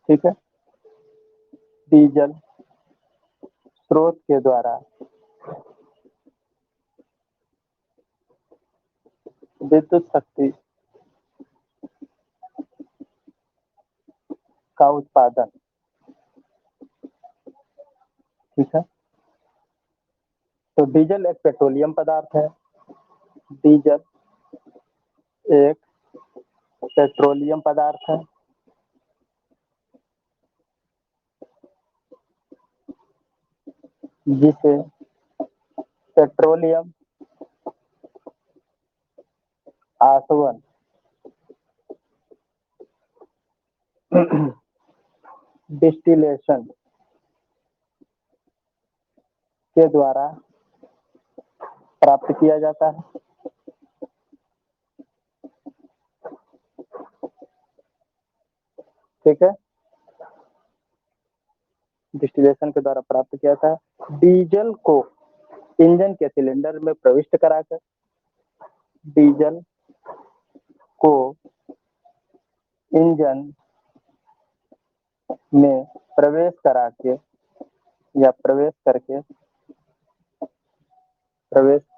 ठीक है। डीजल स्रोत के द्वारा विद्युत शक्ति का उत्पादन, ठीक है। तो डीजल एक पेट्रोलियम पदार्थ है, डीजल एक पेट्रोलियम पदार्थ है, जिसे पेट्रोलियम आसवन डिस्टिलेशन के द्वारा प्राप्त किया जाता है, ठीक है। डिस्टिलेशन के द्वारा प्राप्त किया जाता है। डीजल को इंजन के सिलेंडर में प्रविष्ट कराकर डीजल को इंजन में प्रवेश करा के या प्रवेश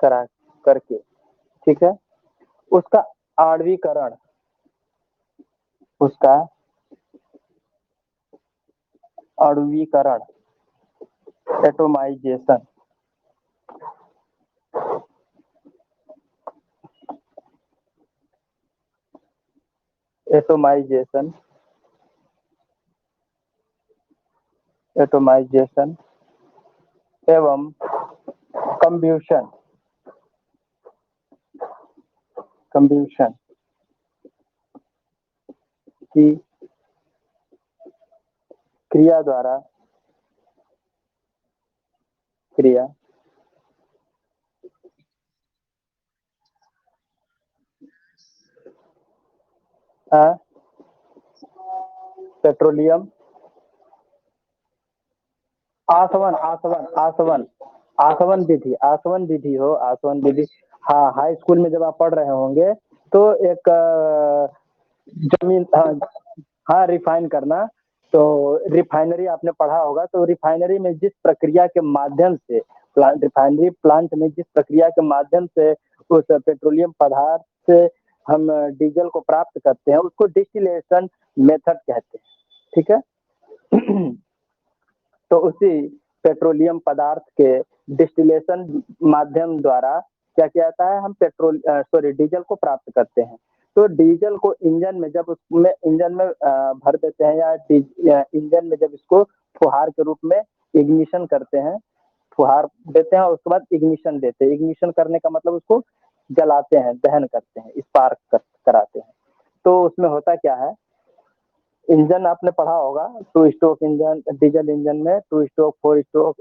करा करके, ठीक है, उसका आणविकरण, उसका आणविकरण, एटोमाइजेशन, एटोमाइजेशन, एटोमाइजेशन एवं कंब्यूशन, कंब्यूशन की क्रिया द्वारा, क्रिया पेट्रोलियम आसवन, आसवन, आसवन, आसवन विधि, आसवन विधि हो, आसवन विधि। हाँ, हाई स्कूल में जब आप पढ़ रहे होंगे तो एक जमीन, हाँ हाँ, रिफाइन करना, तो रिफाइनरी आपने पढ़ा होगा। तो रिफाइनरी में जिस प्रक्रिया के माध्यम से, रिफाइनरी प्लांट में जिस प्रक्रिया के माध्यम से उस पेट्रोलियम पदार्थ से हम डीजल को प्राप्त करते हैं, उसको डिस्टिलेशन मेथड कहते हैं, ठीक है। तो उसी पेट्रोलियम पदार्थ के डिस्टिलेशन माध्यम द्वारा क्या किया जाता है, हम डीजल को प्राप्त करते हैं। तो डीजल को इंजन में जब उसमें इंजन में भर देते हैं, या इंजन में जब इसको फुहार के रूप में इग्निशन करते हैं, फुहार देते हैं और उसके बाद इग्निशन देते हैं। इग्निशन करने का मतलब उसको जलाते हैं, दहन करते हैं, स्पार्क कराते हैं। तो उसमें होता क्या है, इंजन आपने पढ़ा होगा, two stroke engine, diesel engine में टू स्ट्रोक, फोर स्ट्रोक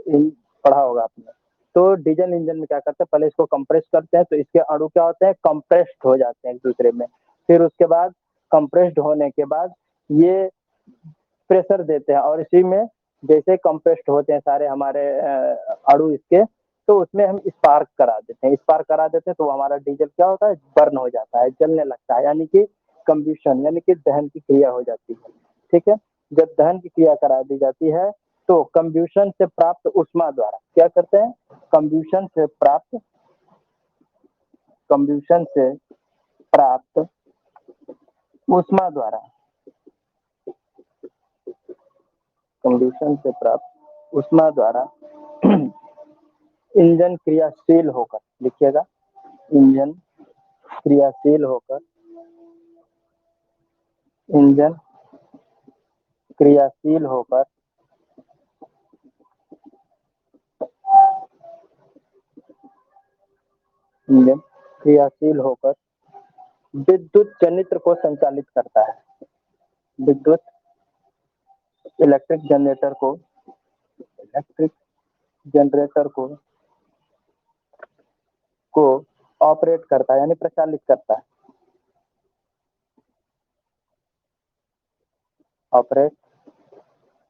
पढ़ा होगा आपने। तो डीजल इंजन में क्या करते हैं, पहले इसको कंप्रेस करते हैं, तो इसके अणु क्या होते हैं, कंप्रेस्ड हो जाते हैं एक दूसरे में। फिर उसके बाद कंप्रेस्ड होने के बाद ये प्रेशर देते हैं, और इसी में जैसे कंप्रेस्ड होते हैं सारे हमारे अणु इसके, तो उसमें हम स्पार्क करा देते हैं। स्पार्क करा देते हैं तो हमारा डीजल क्या होता है, बर्न हो जाता है, जलने लगता है, यानी कि कंब्यूशन, यानी कि दहन की क्रिया हो जाती है, ठीक है। जब दहन की क्रिया करा दी जाती है तो कंब्यूशन से प्राप्त ऊष्मा द्वारा क्या करते हैं, कंब्यूशन से प्राप्त, कंब्यूशन से प्राप्त ऊष्मा द्वारा, कंब्यूशन से प्राप्त ऊष्मा द्वारा इंजन क्रियाशील होकर, लिखिएगा, इंजन क्रियाशील होकर, इंजन क्रियाशील होकर इंजन क्रियाशील होकर विद्युत जनित्र को संचालित करता है। विद्युत, इलेक्ट्रिक जनरेटर को, इलेक्ट्रिक जनरेटर को ऑपरेट करता है, यानी प्रचालित करता है, ऑपरेट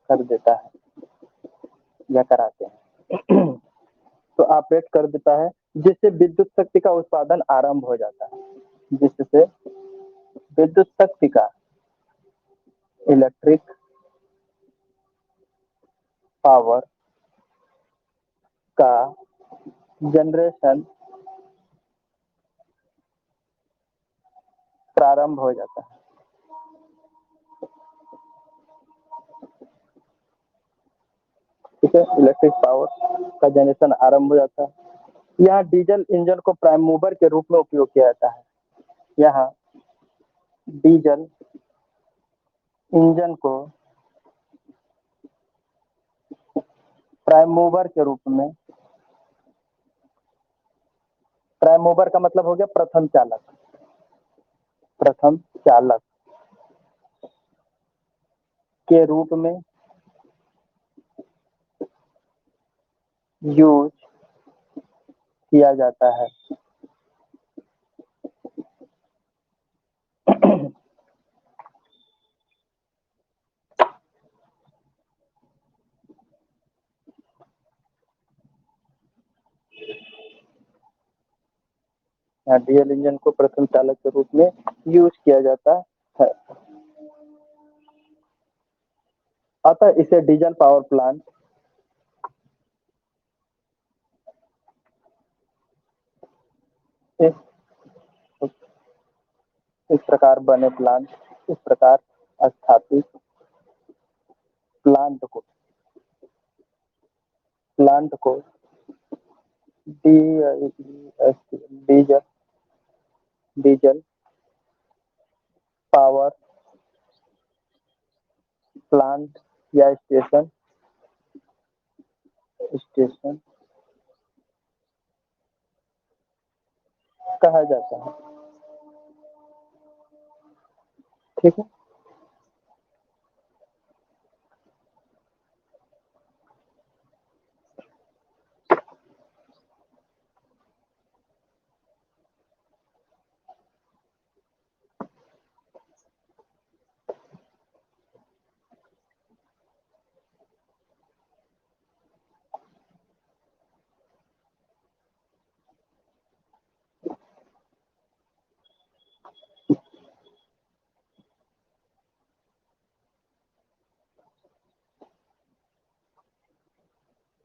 कर देता है या कराते हैं। तो ऑपरेट कर देता है, जिससे विद्युत शक्ति का उत्पादन आरंभ हो जाता है, जिससे विद्युत शक्ति का, इलेक्ट्रिक पावर का जनरेशन प्रारंभ हो जाता है, ठीक है। इलेक्ट्रिक पावर का जनरेशन आरंभ हो जाता है। यहाँ डीजल इंजन को प्राइम मूवर के रूप में उपयोग किया जाता है। यहाँ डीजल इंजन को प्राइम मूवर के रूप में, प्राइम मूवर का मतलब हो गया प्रथम चालक, प्रथम चालक के रूप में यूज किया जाता है। डीजल इंजन को प्रथम चालक के रूप में यूज किया जाता है। अतः इसे डीजल पावर प्लांट इस इस प्रकार बने प्लांट, इस प्रकार स्थापित प्लांट को डीजल डीजल पावर प्लांट या स्टेशन कहा जाता है। ठीक है,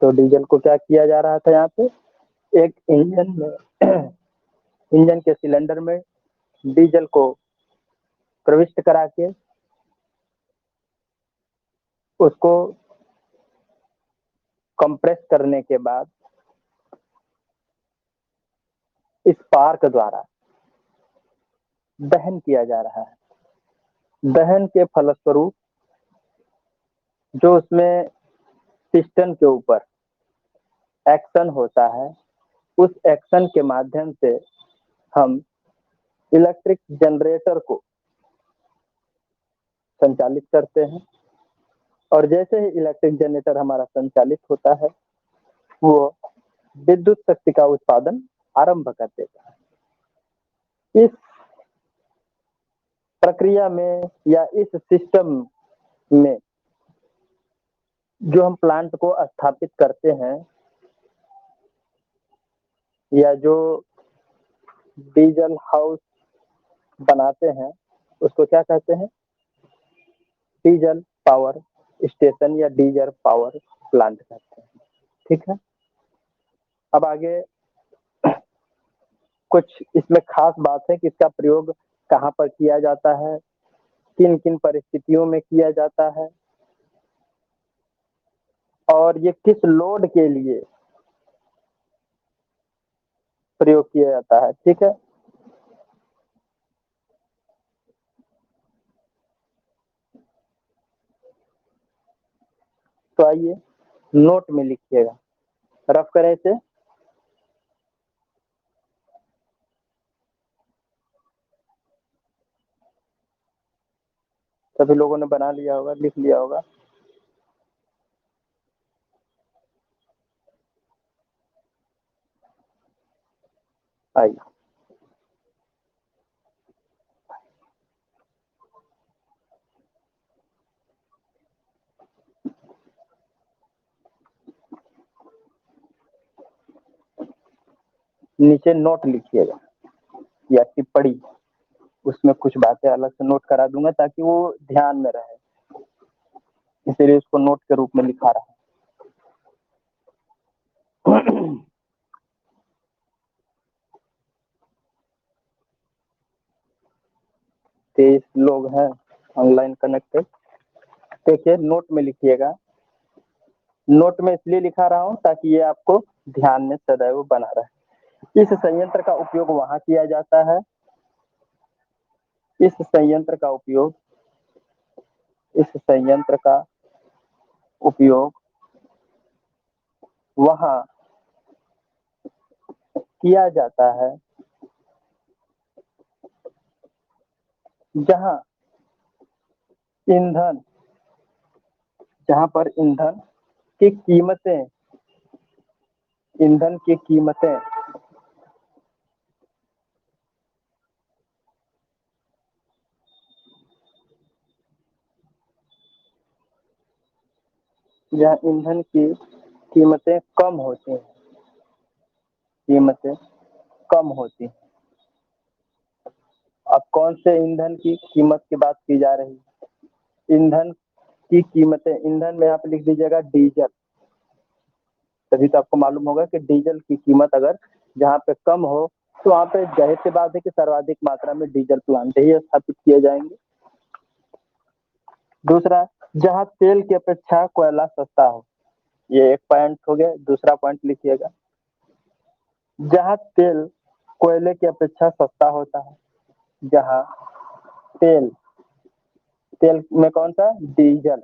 तो डीजल को क्या किया जा रहा था यहाँ पे, एक इंजन में इंजन के सिलेंडर में डीजल को प्रविष्ट करा के उसको कंप्रेस करने के बाद इस स्पार्क द्वारा दहन किया जा रहा है। दहन के फलस्वरूप जो उसमें पिस्टन के ऊपर एक्शन होता है, उस एक्शन के माध्यम से हम इलेक्ट्रिक जनरेटर को संचालित करते हैं, और जैसे ही इलेक्ट्रिक जनरेटर हमारा संचालित होता है वो विद्युत शक्ति का उत्पादन आरंभ कर देता है। इस प्रक्रिया में या इस सिस्टम में जो हम प्लांट को स्थापित करते हैं या जो डीजल हाउस बनाते हैं उसको क्या कहते हैं, डीजल पावर स्टेशन या डीजल पावर प्लांट कहते हैं। ठीक है, अब आगे कुछ इसमें खास बात है कि इसका प्रयोग कहाँ पर किया जाता है, किन किन परिस्थितियों में किया जाता है, और ये किस लोड के लिए प्रयोग किया जाता है। ठीक है, तो आइए नोट में लिखिएगा, रफ करें इसे। सभी लोगों ने बना लिया होगा, लिख लिया होगा। आइए नीचे नोट लिखिएगा या टिप्पणी, उसमें कुछ बातें अलग से नोट करा दूंगा ताकि वो ध्यान में रहे, इसलिए उसको नोट के रूप में लिखा रहा हूँ। 23 लोग हैं ऑनलाइन कनेक्टेड। देखिए नोट में लिखिएगा, नोट में इसलिए लिखा रहा हूँ ताकि ये आपको ध्यान में सदैव बना रहे। इस संयंत्र का उपयोग वहां किया जाता है, इस संयंत्र का उपयोग वहां किया जाता है जहां पर ईंधन की कीमतें जहाँ ईंधन की कीमतें कम होती हैं, अब कौन से ईंधन की कीमत की बात की जा रही है, ईंधन की कीमतें, ईंधन में यहाँ पे लिख दीजिएगा डीजल, तभी तो आपको मालूम होगा कि डीजल की कीमत अगर जहाँ पे कम हो तो वहाँ पे जाहिर सी बात है कि सर्वाधिक मात्रा में डीजल प्लांट ही स्थापित किए जाएंगे। दूसरा, जहाँ तेल की अपेक्षा कोयला सस्ता हो, ये एक पॉइंट हो गया। दूसरा पॉइंट लिखिएगा, जहाँ तेल कोयले की अपेक्षा सस्ता होता है, जहाँ तेल, तेल में कौन सा, डीजल,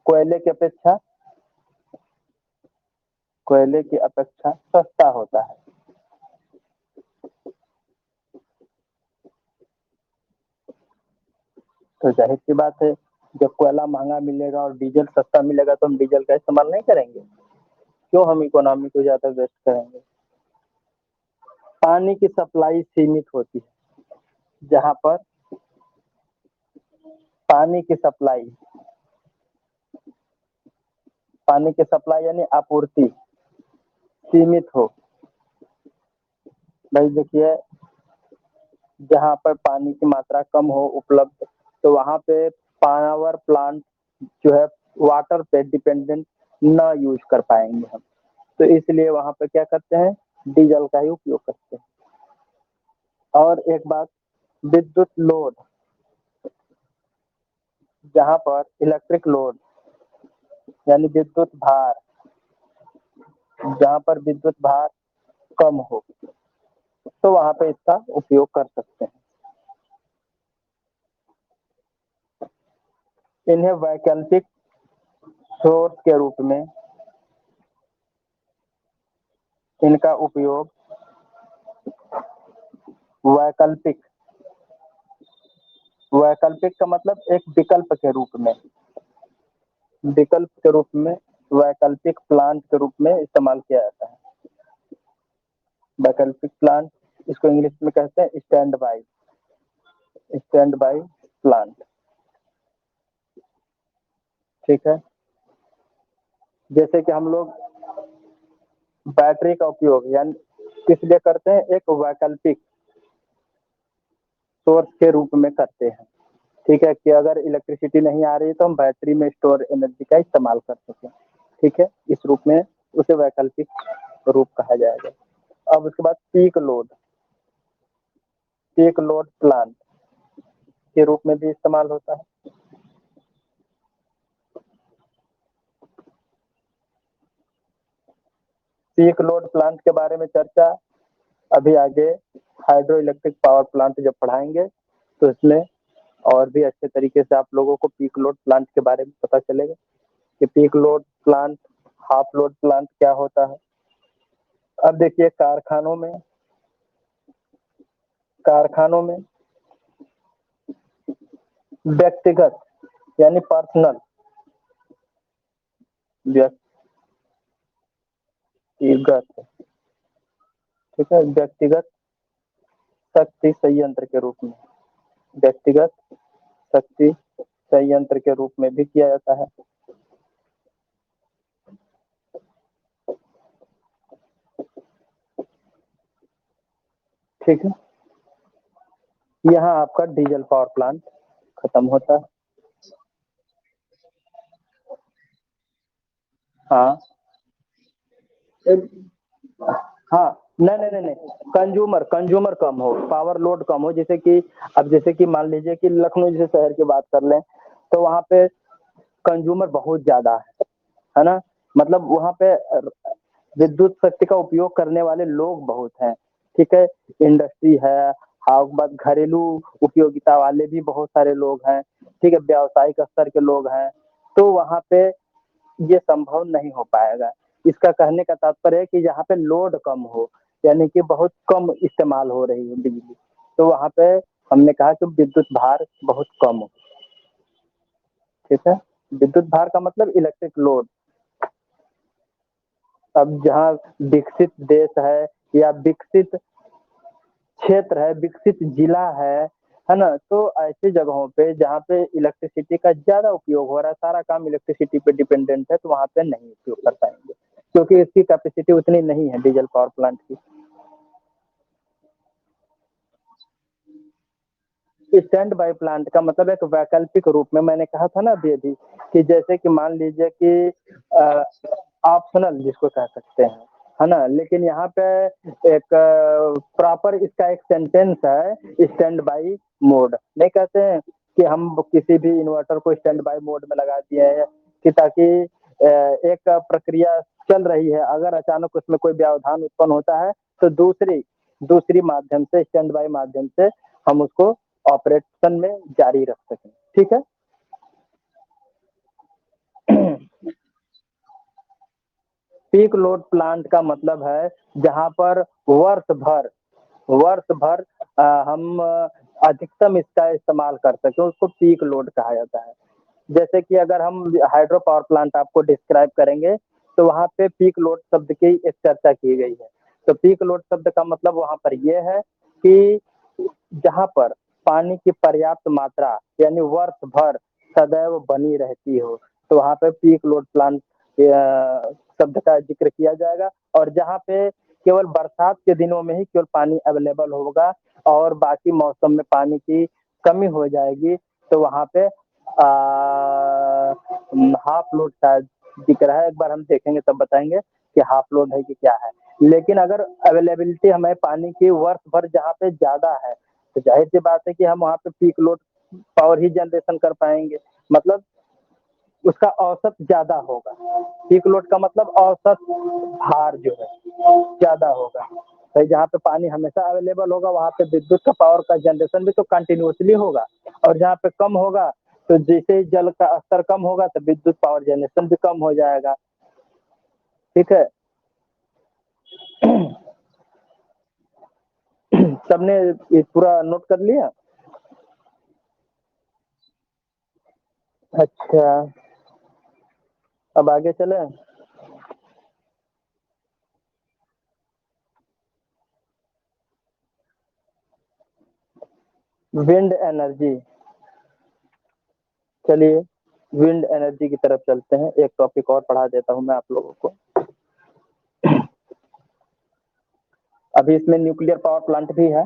कोयले की अपेक्षा, कोयले की अपेक्षा सस्ता होता है। तो जाहिर सी बात है जब कोयला महंगा मिलेगा और डीजल सस्ता मिलेगा तो हम डीजल का इस्तेमाल नहीं करेंगे, क्यों हम इकोनॉमी को ज्यादा वेस्ट करेंगे। पानी की सप्लाई सीमित होती है, जहां पर पानी की सप्लाई, पानी की सप्लाई यानी आपूर्ति सीमित हो। भाई देखिए, जहां पर पानी की मात्रा कम हो उपलब्ध, तो वहां पे पावर प्लांट जो है वाटर पे डिपेंडेंट ना यूज कर पाएंगे हम, तो इसलिए वहां पे क्या करते हैं, डीजल का ही उपयोग करते हैं। और एक बात, विद्युत लोड, जहां पर इलेक्ट्रिक लोड यानी विद्युत भार, जहां पर विद्युत भार कम हो तो वहां पे इसका उपयोग कर सकते हैं। इन्हें वैकल्पिक सोर्स के रूप में, इनका उपयोग वैकल्पिक, वैकल्पिक का मतलब एक विकल्प के रूप में, विकल्प के रूप में, वैकल्पिक प्लांट के रूप में इस्तेमाल किया जाता है। वैकल्पिक प्लांट, इसको इंग्लिश में कहते हैं stand by, stand by plant, ठीक है। जैसे कि हम लोग बैटरी का उपयोग यानी किस लिए करते हैं, एक वैकल्पिक सोर्स के रूप में करते हैं, ठीक है, कि अगर इलेक्ट्रिसिटी नहीं आ रही तो हम बैटरी में स्टोर एनर्जी का इस्तेमाल कर सकें, ठीक है, इस रूप में उसे वैकल्पिक रूप कहा जाएगा। अब उसके बाद peak load, peak load plant के रूप में भी इस्तेमाल होता है। पीक लोड प्लांट के बारे में चर्चा अभी आगे हाइड्रो इलेक्ट्रिक पावर प्लांट जब पढ़ाएंगे तो इसमें और भी अच्छे तरीके से आप लोगों को पीक लोड प्लांट के बारे में पता चलेगा कि peak load plant, half load plant क्या होता है। अब देखिए, कारखानों में, कारखानों में व्यक्तिगत यानी पर्सनल, व्यक्तिगत, ठीक है, व्यक्तिगत शक्ति संयंत्र के रूप में, व्यक्तिगत शक्ति संयंत्र के रूप में भी किया जाता है। ठीक है, यहाँ आपका डीजल पावर प्लांट खत्म होता है। हाँ, हाँ, नहीं नहीं नहीं नहीं, कंज्यूमर, कंज्यूमर कम हो, पावर लोड कम हो, जैसे कि अब जैसे कि मान लीजिए कि लखनऊ जैसे शहर की बात कर लें तो वहाँ पे कंज्यूमर बहुत ज्यादा है ना, मतलब वहाँ पे विद्युत शक्ति का उपयोग करने वाले लोग बहुत हैं, ठीक है, इंडस्ट्री है, हाँ, बाद घरेलू उपयोगिता वाले भी बहुत सारे लोग हैं, ठीक है, व्यावसायिक स्तर के लोग हैं, तो वहाँ पे ये संभव नहीं हो पाएगा। इसका कहने का तात्पर्य है कि जहाँ पे लोड कम हो यानी कि बहुत कम इस्तेमाल हो रही है बिजली, तो वहाँ पे हमने कहा कि विद्युत भार बहुत कम हो, ठीक है, विद्युत भार का मतलब इलेक्ट्रिक लोड। अब जहाँ विकसित देश है या विकसित क्षेत्र है, विकसित जिला है ना, तो ऐसी जगहों पे जहाँ पे इलेक्ट्रिसिटी का ज्यादा उपयोग हो रहा है, सारा काम इलेक्ट्रिसिटी पे डिपेंडेंट है, तो वहाँ पे नहीं उपयोग कर पाएंगे क्योंकि इसकी कैपेसिटी उतनी नहीं है डीजल पावर प्लांट की। स्टैंड बाय प्लांट का मतलब एक वैकल्पिक रूप में, मैंने कहा था ना अभी अभी कि जैसे कि मान लीजिए कि ऑप्शनल जिसको कह सकते हैं, है ना, लेकिन यहाँ पे एक प्रॉपर इसका एक सेंटेंस है, स्टैंड बाय मोड। नहीं कहते हैं कि हम किसी भी इन्वर्टर को स्टैंड बाय मोड में लगा दिए हैं कि ताकि एक प्रक्रिया चल रही है, अगर अचानक उसमें कोई व्यवधान उत्पन्न होता है तो दूसरी दूसरी माध्यम से, स्टैंड बाय माध्यम से हम उसको ऑपरेशन में जारी रख सकें। ठीक है। पीक लोड प्लांट का मतलब है जहां पर वर्ष भर हम अधिकतम इसका इस्तेमाल कर सके, उसको पीक लोड कहा जाता है। जैसे कि अगर हम हाइड्रो पावर प्लांट आपको डिस्क्राइब करेंगे तो वहाँ पे पीक लोड शब्द की एक चर्चा की गई है। तो पीक लोड शब्द का मतलब वहाँ पर यह है कि जहाँ पर पानी की पर्याप्त मात्रा यानी वर्ष भर सदैव बनी रहती हो, तो वहाँ पे पीक लोड प्लांट शब्द का जिक्र किया जाएगा। और जहाँ पे केवल बरसात के दिनों में ही केवल पानी अवेलेबल होगा और बाकी मौसम में पानी की कमी हो जाएगी, तो वहाँ पे हाफ लोड शायद दिख रहा है, एक बार हम देखेंगे तब बताएंगे कि हाफ लोड है कि क्या है। लेकिन अगर अवेलेबिलिटी हमें पानी की वर्ष भर जहाँ पे ज्यादा है, तो जाहिर सी बात है कि हम वहाँ पे पीक लोड पावर ही जनरेशन कर पाएंगे, मतलब उसका औसत ज्यादा होगा। पीक लोड का मतलब औसत भार जो है ज्यादा होगा। भाई जहाँ पे पानी हमेशा अवेलेबल होगा वहाँ पे विद्युत का पावर का जनरेशन भी तो कंटिन्यूसली होगा, और जहाँ पे कम होगा तो जैसे ही जल का स्तर कम होगा तो विद्युत पावर जनरेशन भी कम हो जाएगा। ठीक है। सबने ये पूरा नोट कर लिया? अच्छा, अब आगे चले। विंड एनर्जी, चलिए विंड एनर्जी की तरफ चलते हैं। एक टॉपिक और पढ़ा देता हूँ मैं आप लोगों को। अभी इसमें न्यूक्लियर पावर प्लांट भी है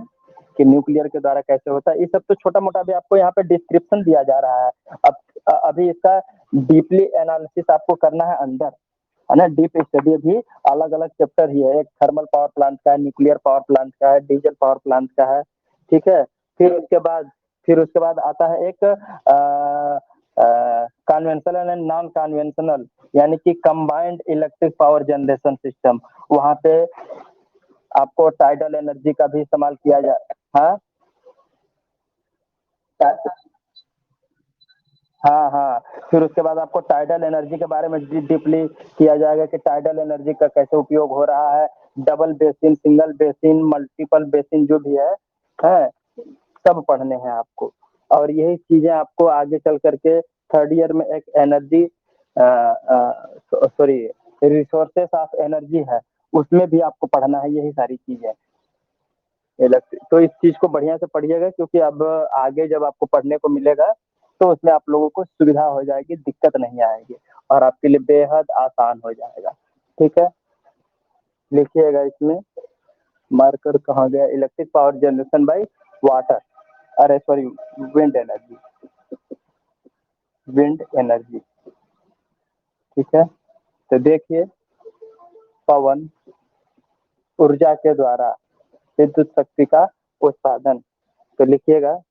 कि न्यूक्लियर के द्वारा कैसे होता है, ये सब तो छोटा मोटा भी आपको यहाँ पे डिस्क्रिप्शन दिया जा रहा है। अब अभी इसका डीपली एनालिसिस आपको करना है अंदर, है ना। डीप स्टडी भी अलग अलग चैप्टर ही है, एक थर्मल पावर प्लांट का है, न्यूक्लियर पावर प्लांट का है, डीजल पावर प्लांट का है। ठीक है। फिर उसके बाद आता है एक कन्वेंशनल एंड नॉन कन्वेंशनल, यानी कि combined electric power generation system. वहाँ पे आपको टाइडल एनर्जी का भी इस्तेमाल किया जाए। हाँ हाँ हाँ। फिर उसके बाद आपको टाइडल एनर्जी के बारे में डीपली किया जाएगा कि टाइडल एनर्जी का कैसे उपयोग हो रहा है, double basin, single basin, multiple basin जो भी है सब पढ़ने हैं आपको। और यही चीजें आपको आगे चल करके थर्ड ईयर में एक energy sorry resources of energy है, उसमें भी आपको पढ़ना है यही सारी चीजें इलेक्ट्रिक। तो इस चीज को बढ़िया से पढ़िएगा, क्योंकि अब आगे जब आपको पढ़ने को मिलेगा तो उसमें आप लोगों को सुविधा हो जाएगी, दिक्कत नहीं आएगी और आपके लिए बेहद आसान हो जाएगा। ठीक है। लिखिएगा इसमें, मार्कर कहाँ गया, electric power generation by water, अरे sorry wind energy, wind energy. ठीक है। तो देखिए, पवन ऊर्जा के द्वारा विद्युत शक्ति का उत्पादन। तो लिखिएगा,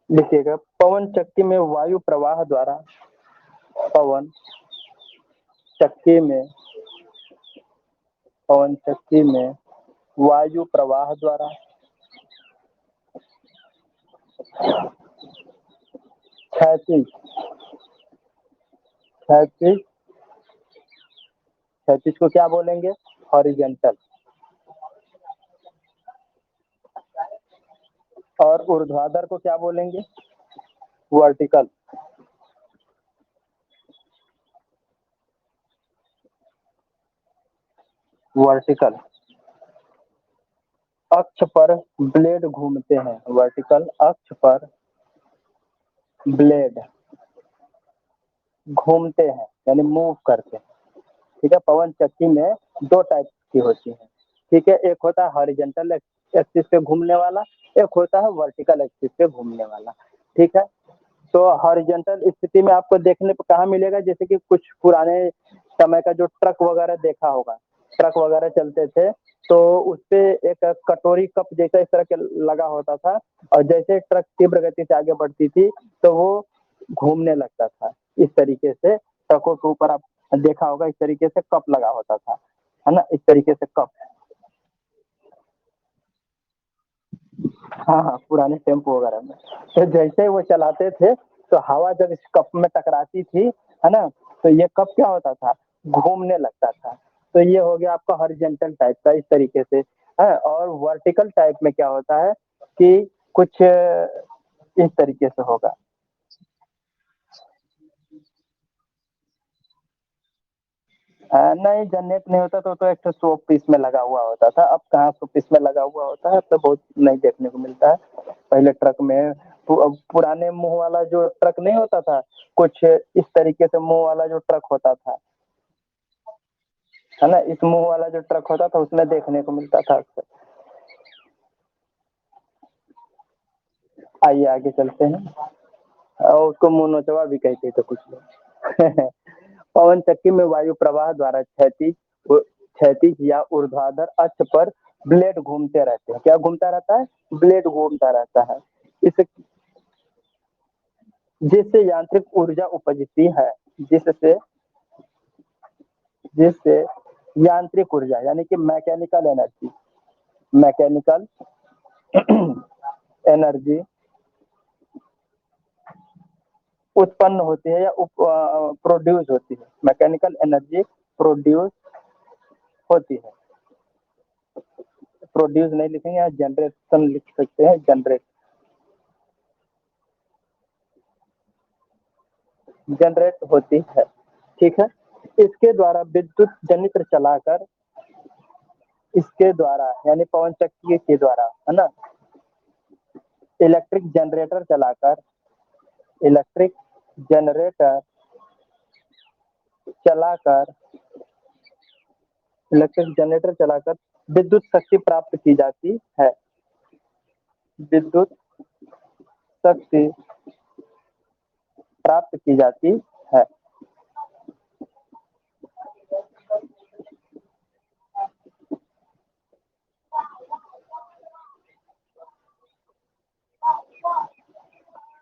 लिखिएगा पवन चक्की में वायु प्रवाह द्वारा, पवन चक्की में पवन चक्की में वायु प्रवाह द्वारा क्षैतिज क्षैतिज क्षैतिज को क्या बोलेंगे, हॉरिजेंटल। और ऊर्ध्वाधर को क्या बोलेंगे, वर्टिकल। वर्टिकल अक्ष पर ब्लेड घूमते हैं, वर्टिकल अक्ष पर ब्लेड घूमते हैं यानी मूव करते हैं। ठीक है, पवन चक्की में दो टाइप की होती है। ठीक है, एक होता है हॉरिजॉन्टल एक्सिस पे घूमने वाला, एक होता है वर्टिकल एक्सिस पे घूमने वाला। ठीक है, तो हॉरिजॉन्टल स्थिति में आपको देखने को कहाँ मिलेगा, जैसे कि कुछ पुराने समय का जो ट्रक वगैरह देखा होगा, ट्रक वगैरह चलते थे तो उसपे एक कटोरी कप जैसा इस तरह के लगा होता था, और जैसे ट्रक तीव्र गति से आगे बढ़ती थी तो वो घूमने लगता था। इस तरीके से ट्रकों के ऊपर आप देखा होगा, इस तरीके से कप लगा होता था, है ना, इस तरीके से कप। हाँ हाँ, पुराने टेम्पो वगैरह में तो जैसे ही वो चलाते थे तो हवा जब इस कप में टकराती थी, है ना, तो ये कप क्या होता था, घूमने लगता था। तो ये हो गया आपका हॉरिजॉन्टल टाइप का, इस तरीके से है। और वर्टिकल टाइप में क्या होता है कि कुछ इस तरीके से होगा। नहीं, जनरेट नहीं होता तो एक शो पीस में लगा हुआ होता था। अब कहाँ शो पीस में लगा हुआ होता है, अब तो बहुत नहीं देखने को मिलता है। पहले ट्रक में पुराने मुंह वाला जो ट्रक नहीं होता था, कुछ इस तरीके से मुंह वाला जो ट्रक होता था, है ना, इस मुंह वाला जो ट्रक होता था उसमें देखने को मिलता था अक्सर। आइए आगे चलते हैं। और उसको मुंह नोचवा भी कहते थे कुछ लोग। पवन चक्की में वायु प्रवाह द्वारा क्षैतिज क्षैतिज या ऊर्ध्वाधर अक्ष पर ब्लेड घूमते रहते हैं। क्या घूमता रहता है, ब्लेड घूमता रहता है। इस जिससे यांत्रिक ऊर्जा उपजती है, जिससे जिससे यांत्रिक ऊर्जा यानी कि मैकेनिकल एनर्जी, मैकेनिकल एनर्जी उत्पन्न होती है या प्रोड्यूस होती है। मैकेनिकल एनर्जी प्रोड्यूस होती है। प्रोड्यूस नहीं लिखेंगे, यहाँ जनरेशन लिख सकते हैं, जनरेट, जनरेट होती है। ठीक है, इसके द्वारा विद्युत जनित्र चलाकर, इसके द्वारा यानी पवन चक्की के द्वारा, है ना, इलेक्ट्रिक जनरेटर चलाकर, इलेक्ट्रिक जनरेटर चलाकर, इलेक्ट्रिक जनरेटर चलाकर विद्युत शक्ति प्राप्त की जाती है। विद्युत शक्ति प्राप्त की जाती है।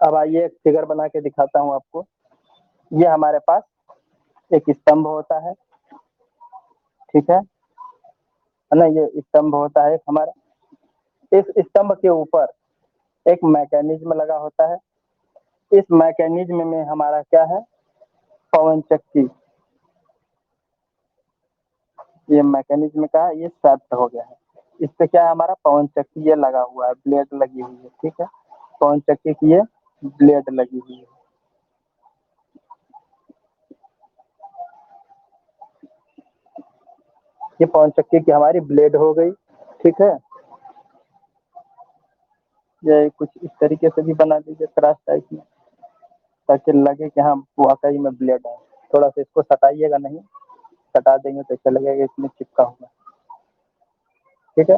अब आइए एक फिगर बना के दिखाता हूँ आपको। ये हमारे पास एक स्तंभ होता है, ठीक है ना, ये स्तंभ होता है हमारा। इस स्तंभ के ऊपर एक मैकेनिज्म लगा होता है। इस मैकेनिज्म में हमारा क्या है, पवन चक्की। ये मैकेनिज्म का ये शाफ्ट हो गया है, इस पे क्या है हमारा पवन चक्की ये लगा हुआ है, ब्लेड लगी हुई है। ठीक है, पवन चक्की की ये ब्लेड लगी हुई है। ये पवन चक्की की हमारी ब्लेड हो गई। ठीक है, ये कुछ इस तरीके से भी बना दीजिए क्रॉस टाइप में, ताकि लगे कि हाँ वाकई में ब्लेड है। थोड़ा सा इसको सटाइएगा नहीं, सटा देंगे तो ऐसा लगेगा इसमें चिपका हुआ। ठीक है,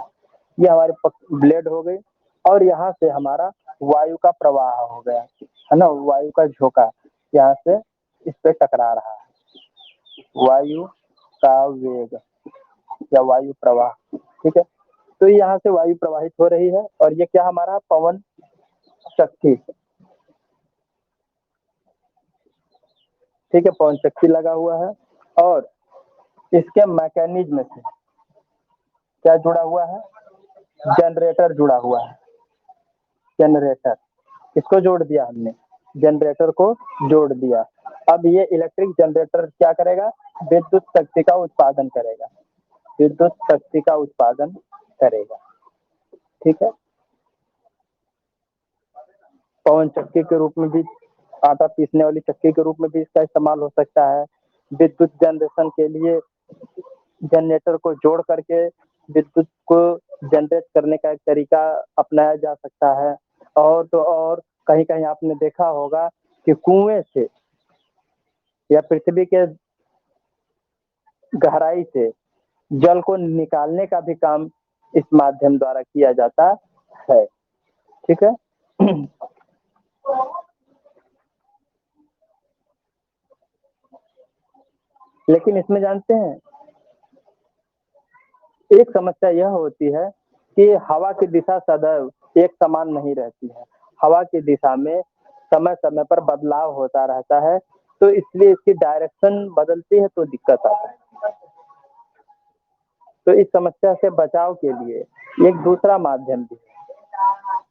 ये हमारी ब्लेड हो गई। और यहाँ से हमारा वायु का प्रवाह हो गया, है ना, वायु का झोंका यहाँ से इस पे टकरा रहा है, वायु का वेग या वायु प्रवाह। ठीक है, तो यहाँ से वायु प्रवाहित हो रही है और ये क्या हमारा पवन चक्की। ठीक है, पवन चक्की लगा हुआ है और इसके मैकेनिज्म से क्या जुड़ा हुआ है, जनरेटर जुड़ा हुआ है। जनरेटर, किसको जोड़ दिया हमने, जनरेटर को जोड़ दिया। अब ये इलेक्ट्रिक जनरेटर क्या करेगा, विद्युत शक्ति का उत्पादन करेगा, विद्युत शक्ति का उत्पादन करेगा। ठीक है, पवन चक्की के रूप में भी, आटा पीसने वाली चक्की के रूप में भी इसका इस्तेमाल हो सकता है। विद्युत जनरेशन के लिए जनरेटर को जोड़ करके विद्युत को जनरेट करने का एक तरीका अपनाया जा सकता है। और तो और कहीं कहीं आपने देखा होगा कि कुएं से या पृथ्वी के गहराई से जल को निकालने का भी काम इस माध्यम द्वारा किया जाता है। ठीक है। लेकिन इसमें जानते हैं एक समस्या यह होती है कि हवा की दिशा सदैव एक समान नहीं रहती है। हवा की दिशा में समय समय पर बदलाव होता रहता है, तो इसलिए इसकी डायरेक्शन बदलती है तो दिक्कत आता है। तो इस समस्या से बचाव के लिए एक दूसरा माध्यम भी है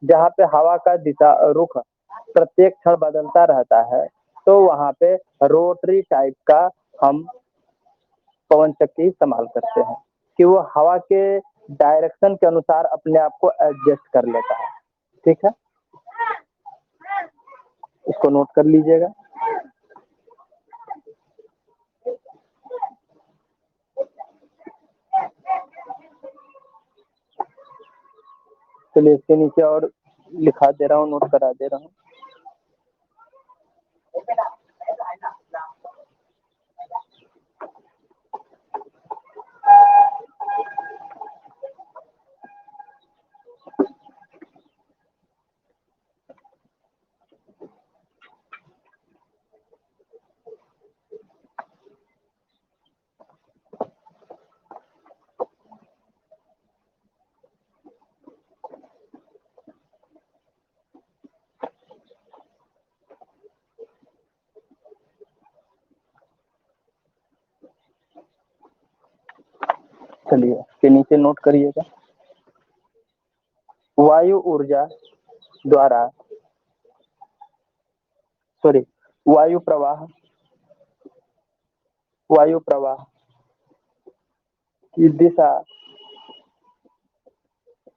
जहाँ पे हवा का दिशा रुख प्रत्येक क्षण बदलता रहता है, तो वहाँ पे रोटरी टाइप का हम पवन चक्की इस्तेमाल करते हैं कि वो हवा के डायरेक्शन के अनुसार अपने आप को एडजस्ट कर लेता है। ठीक है, इसको नोट कर लीजिएगा। चलिए इसके नीचे और लिखा दे रहा हूँ, नोट करा दे रहा हूँ। चलिए इसके नीचे नोट करिएगा। वायु ऊर्जा द्वारा वायु प्रवाह की दिशा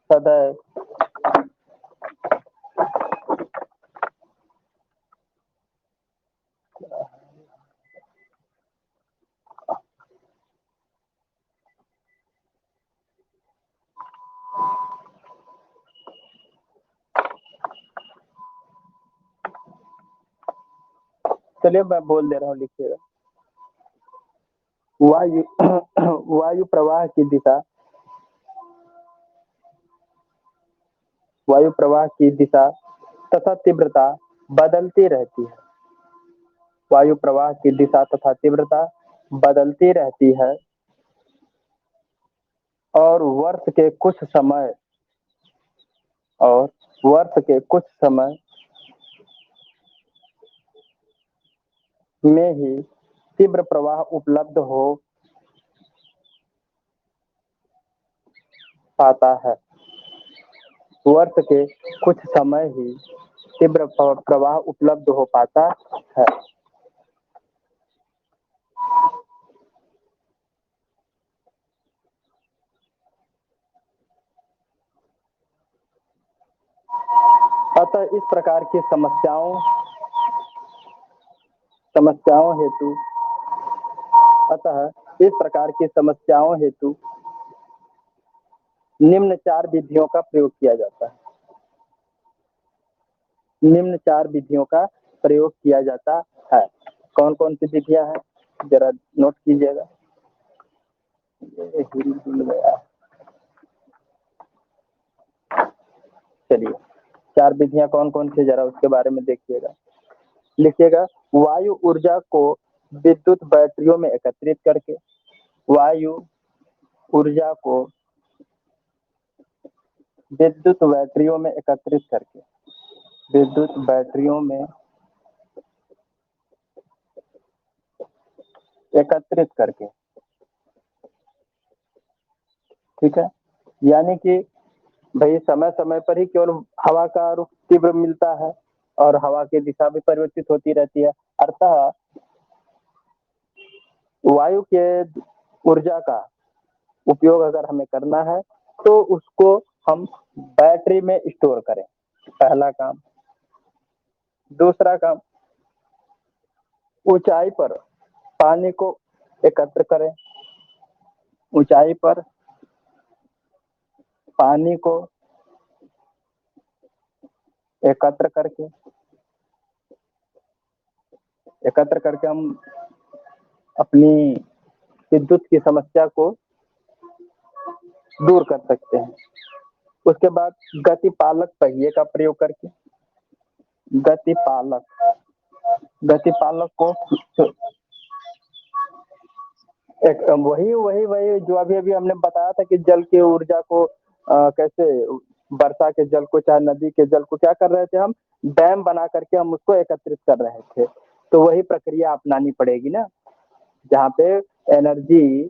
सदैव चलिए मैं बोल दे रहा हूँ, लिखिएगा। वायु प्रवाह की दिशा तथा तीव्रता बदलती रहती है। वायु प्रवाह की दिशा तथा तीव्रता बदलती रहती है और वर्ष के कुछ समय में ही तीव्र प्रवाह उपलब्ध हो पाता है। वर्ष के कुछ समय ही तीव्र प्रवाह उपलब्ध हो पाता है। अतः इस प्रकार की समस्याओं हेतु निम्न चार विधियों का प्रयोग किया जाता है। कौन कौन सी विधियां हैं, जरा नोट कीजिएगा। चलिए चार विधियां कौन कौन सी, जरा उसके बारे में देखिएगा। लिखिएगा, वायु ऊर्जा को विद्युत बैटरियों में एकत्रित करके, वायु ऊर्जा को विद्युत बैटरियों में एकत्रित करके, ठीक है। यानी कि भाई समय समय पर ही केवल हवा का रुख तीव्र मिलता है और हवा की दिशा भी परिवर्तित होती रहती है। अर्थात वायु के ऊर्जा का उपयोग अगर हमें करना है तो उसको हम बैटरी में स्टोर करें, पहला काम। दूसरा काम, ऊंचाई पर पानी को एकत्र करें, ऊंचाई पर पानी को एकत्र करके हम अपनी विद्युत की समस्या को दूर कर सकते हैं। उसके बाद गतिपालक पहिए का प्रयोग करके, गतिपालक गतिपालक को एक वही वही वही जो अभी अभी हमने बताया था कि जल की ऊर्जा को कैसे वर्षा के जल को चाहे नदी के जल को क्या कर रहे थे हम, डैम बना करके हम उसको एकत्रित कर रहे थे। तो वही प्रक्रिया अपनानी पड़ेगी ना, जहाँ पे एनर्जी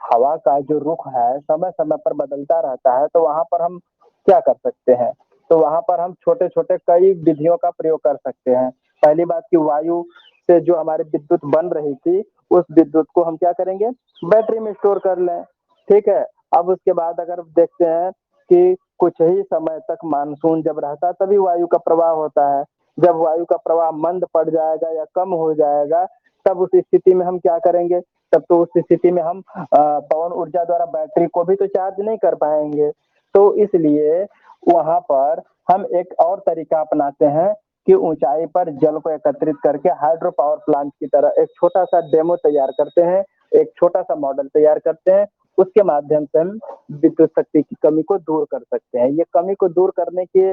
हवा का जो रुख है समय समय पर बदलता रहता है, तो वहां पर हम क्या कर सकते हैं, तो वहां पर हम छोटे छोटे कई विधियों का प्रयोग कर सकते हैं। पहली बात की वायु से जो हमारी विद्युत बन रही थी उस विद्युत को हम क्या करेंगे, बैटरी में स्टोर कर लें। ठीक है। अब उसके बाद अगर देखते हैं कि कुछ ही समय तक मानसून जब रहता है तभी वायु का प्रवाह होता है। जब वायु का प्रवाह मंद पड़ जाएगा या कम हो जाएगा तब उस स्थिति में हम क्या करेंगे, तब तो उस स्थिति में हम पवन ऊर्जा द्वारा बैटरी को भी तो चार्ज नहीं कर पाएंगे। तो इसलिए वहां पर हम एक और तरीका अपनाते हैं कि ऊंचाई पर जल को एकत्रित करके हाइड्रो पावर प्लांट की तरह एक छोटा सा डेमो तैयार करते हैं, एक छोटा सा मॉडल तैयार करते हैं। उसके माध्यम से हम विद्युत शक्ति की कमी को दूर कर सकते हैं। ये कमी को दूर करने के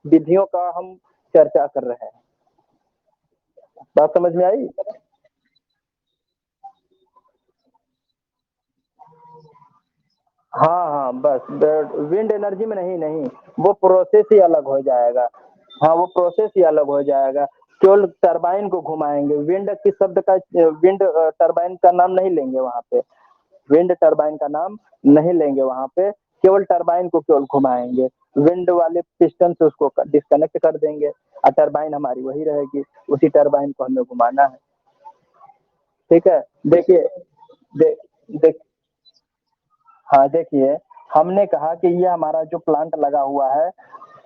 विधियों का हम चर्चा कर रहे हैं। बात समझ में आई? हाँ हाँ, बस विंड एनर्जी में नहीं नहीं, वो प्रोसेस ही अलग हो जाएगा। हाँ, वो प्रोसेस ही अलग हो जाएगा। केवल टरबाइन को घुमाएंगे, विंड किस शब्द का, विंड टरबाइन का नाम नहीं लेंगे वहां पे, विंड टरबाइन का नाम नहीं लेंगे वहां पे, केवल टरबाइन को केवल घुमाएंगे। विंड वाले पिस्टन से उसको डिस्कनेक्ट कर देंगे और टरबाइन हमारी वही रहेगी, उसी टरबाइन को हमें घुमाना है। ठीक है। देखिए, दे, देख हाँ देखिए, हमने कहा कि ये हमारा जो प्लांट लगा हुआ है,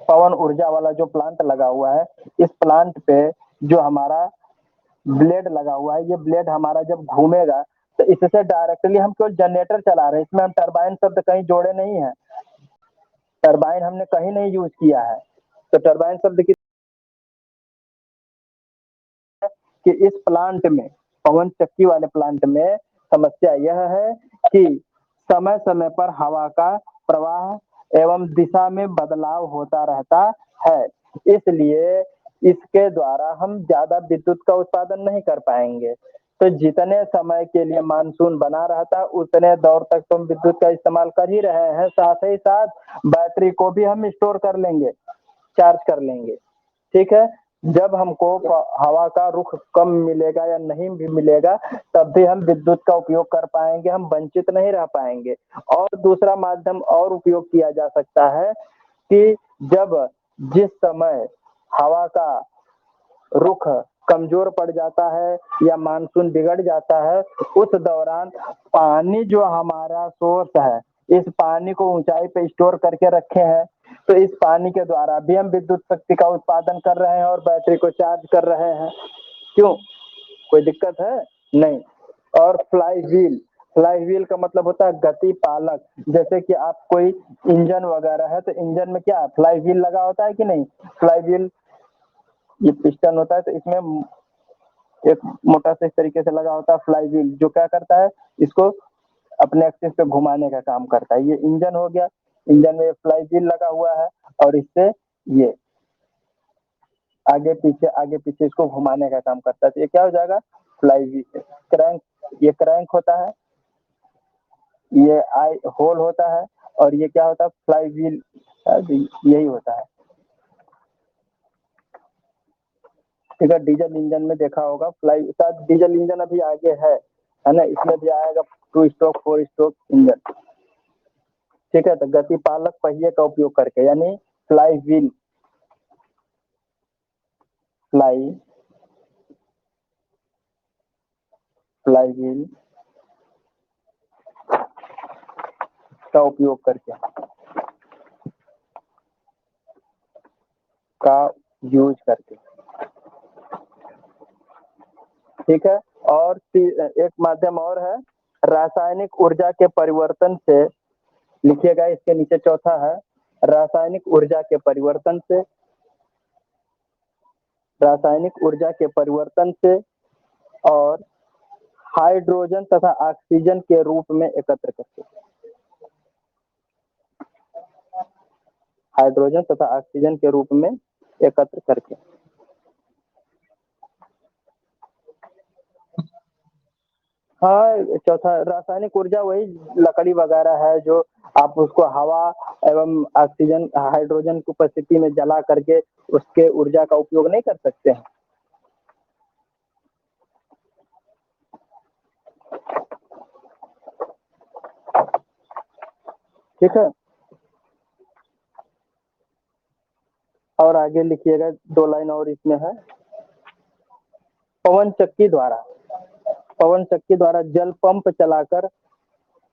पवन ऊर्जा वाला जो प्लांट लगा हुआ है, इस प्लांट पे जो हमारा ब्लेड लगा हुआ है, ये ब्लेड हमारा जब घूमेगा तो इससे डायरेक्टली हम केवल जनरेटर चला रहे हैं, इसमें हम टरबाइन शब्द कहीं जोड़े नहीं है, टरबाइन हमने कहीं नहीं यूज किया है। तो टरबाइन शब्द की कि इस प्लांट में, पवन चक्की वाले प्लांट में समस्या यह है कि समय समय पर हवा का प्रवाह एवं दिशा में बदलाव होता रहता है। इसलिए इसके द्वारा हम ज्यादा विद्युत का उत्पादन नहीं कर पाएंगे। तो जितने समय के लिए मानसून बना रहता उतने दौर तक तो हम विद्युत का इस्तेमाल कर ही रहे हैं, साथ ही साथ बैटरी को भी हम स्टोर कर लेंगे, चार्ज कर लेंगे। ठीक है। जब हमको हवा का रुख कम मिलेगा या नहीं भी मिलेगा तब भी हम विद्युत का उपयोग कर पाएंगे, हम वंचित नहीं रह पाएंगे। और दूसरा माध्यम और उपयोग किया जा सकता है कि जब जिस समय हवा का रुख कमजोर पड़ जाता है या मानसून बिगड़ जाता है, उस दौरान पानी जो हमारा सोर्स है, इस पानी को ऊंचाई पे स्टोर करके रखे हैं, तो इस पानी के द्वारा भी हम विद्युत शक्ति का उत्पादन कर रहे हैं और बैटरी को चार्ज कर रहे हैं। क्यों, कोई दिक्कत है? नहीं। और फ्लाई व्हील, फ्लाई व्हील का मतलब होता है गति पालक। जैसे कि आप कोई इंजन वगैरह है तो इंजन में क्या फ्लाई व्हील लगा होता है कि नहीं, फ्लाई व्हील ये पिस्टन होता है, तो इसमें एक मोटा सा इस तरीके से लगा होता है फ्लाई व्हील, जो क्या करता है, इसको अपने एक्सिस पे घुमाने का काम करता है। ये इंजन हो गया, इंजन में फ्लाई व्हील लगा हुआ है और इससे ये आगे पीछे इसको घुमाने का काम करता है। तो ये क्या हो जाएगा, फ्लाई व्हील। क्रैंक, ये क्रैंक होता है, ये आई होल होता है, और ये क्या होता है, फ्लाई व्हील, यही होता है। ठीक है। डीजल इंजन में देखा होगा फ्लाई, शायद डीजल इंजन अभी आगे है ना, इसमें भी आएगा 2 स्ट्रोक 4 स्ट्रोक इंजन। ठीक है। तो गति पालक पहिए का उपयोग करके, यानी fly wheel, fly fly wheel का उपयोग करके, का यूज करके। ठीक है। और एक माध्यम और है, रासायनिक ऊर्जा के परिवर्तन से, लिखिएगा इसके नीचे चौथा है, रासायनिक ऊर्जा के परिवर्तन से, रासायनिक ऊर्जा के परिवर्तन से और हाइड्रोजन तथा ऑक्सीजन के रूप में एकत्र करके, हाइड्रोजन तथा ऑक्सीजन के रूप में एकत्र करके। हाँ, चौथा रासायनिक ऊर्जा वही लकड़ी वगैरह है जो आप उसको हवा एवं ऑक्सीजन हाइड्रोजन की उपस्थिति में जला करके उसके ऊर्जा का उपयोग नहीं कर सकते हैं। ठीक है, और आगे लिखिएगा 2 लाइन और इसमें है। पवन चक्की द्वारा जल पंप चलाकर,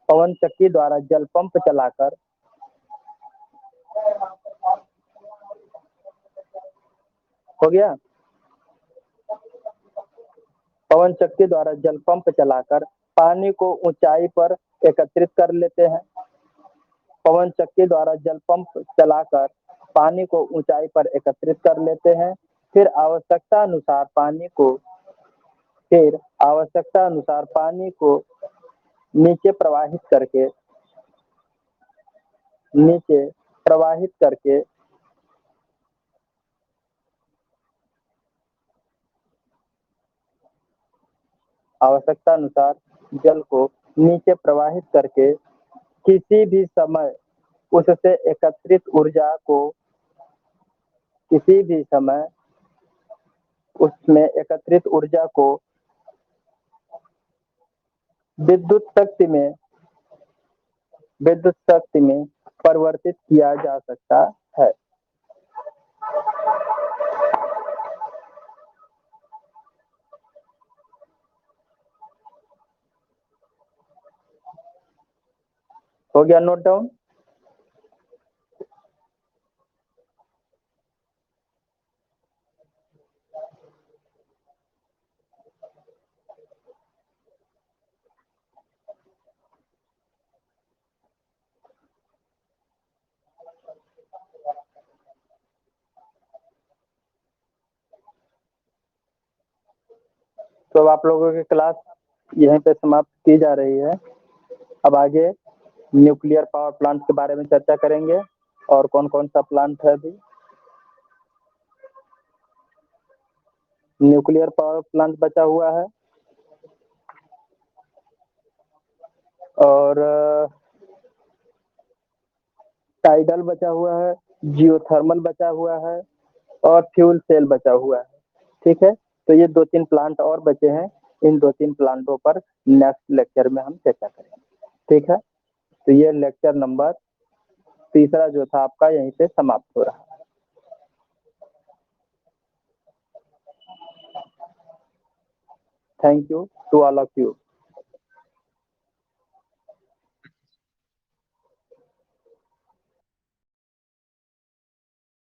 पवन चक्की द्वारा जल पंप चलाकर हो गया। पवन चक्की द्वारा जल पंप चलाकर पानी को ऊंचाई पर एकत्रित कर लेते हैं। पवन चक्की द्वारा जल पंप चलाकर पानी को ऊंचाई पर एकत्रित कर लेते हैं। फिर आवश्यकता अनुसार पानी को नीचे प्रवाहित करके आवश्यकता अनुसार जल को नीचे प्रवाहित करके किसी भी समय उससे एकत्रित ऊर्जा को उसमें एकत्रित ऊर्जा को विद्युत शक्ति में परिवर्तित किया जा सकता है। हो गया नोट डाउन। तो अब आप लोगों की क्लास यहीं पे समाप्त की जा रही है। अब आगे न्यूक्लियर पावर प्लांट के बारे में चर्चा करेंगे और कौन कौन सा प्लांट है। अभी न्यूक्लियर पावर प्लांट बचा हुआ है और टाइडल बचा हुआ है, जियोथर्मल बचा हुआ है और फ्यूल सेल बचा हुआ है। ठीक है, तो ये 2-3 प्लांट और बचे हैं। इन 2-3 प्लांटों पर नेक्स्ट लेक्चर में हम चर्चा करेंगे। ठीक है, तो ये लेक्चर नंबर 3 जो था आपका यहीं पे समाप्त हो रहा है। Thank you to all of you.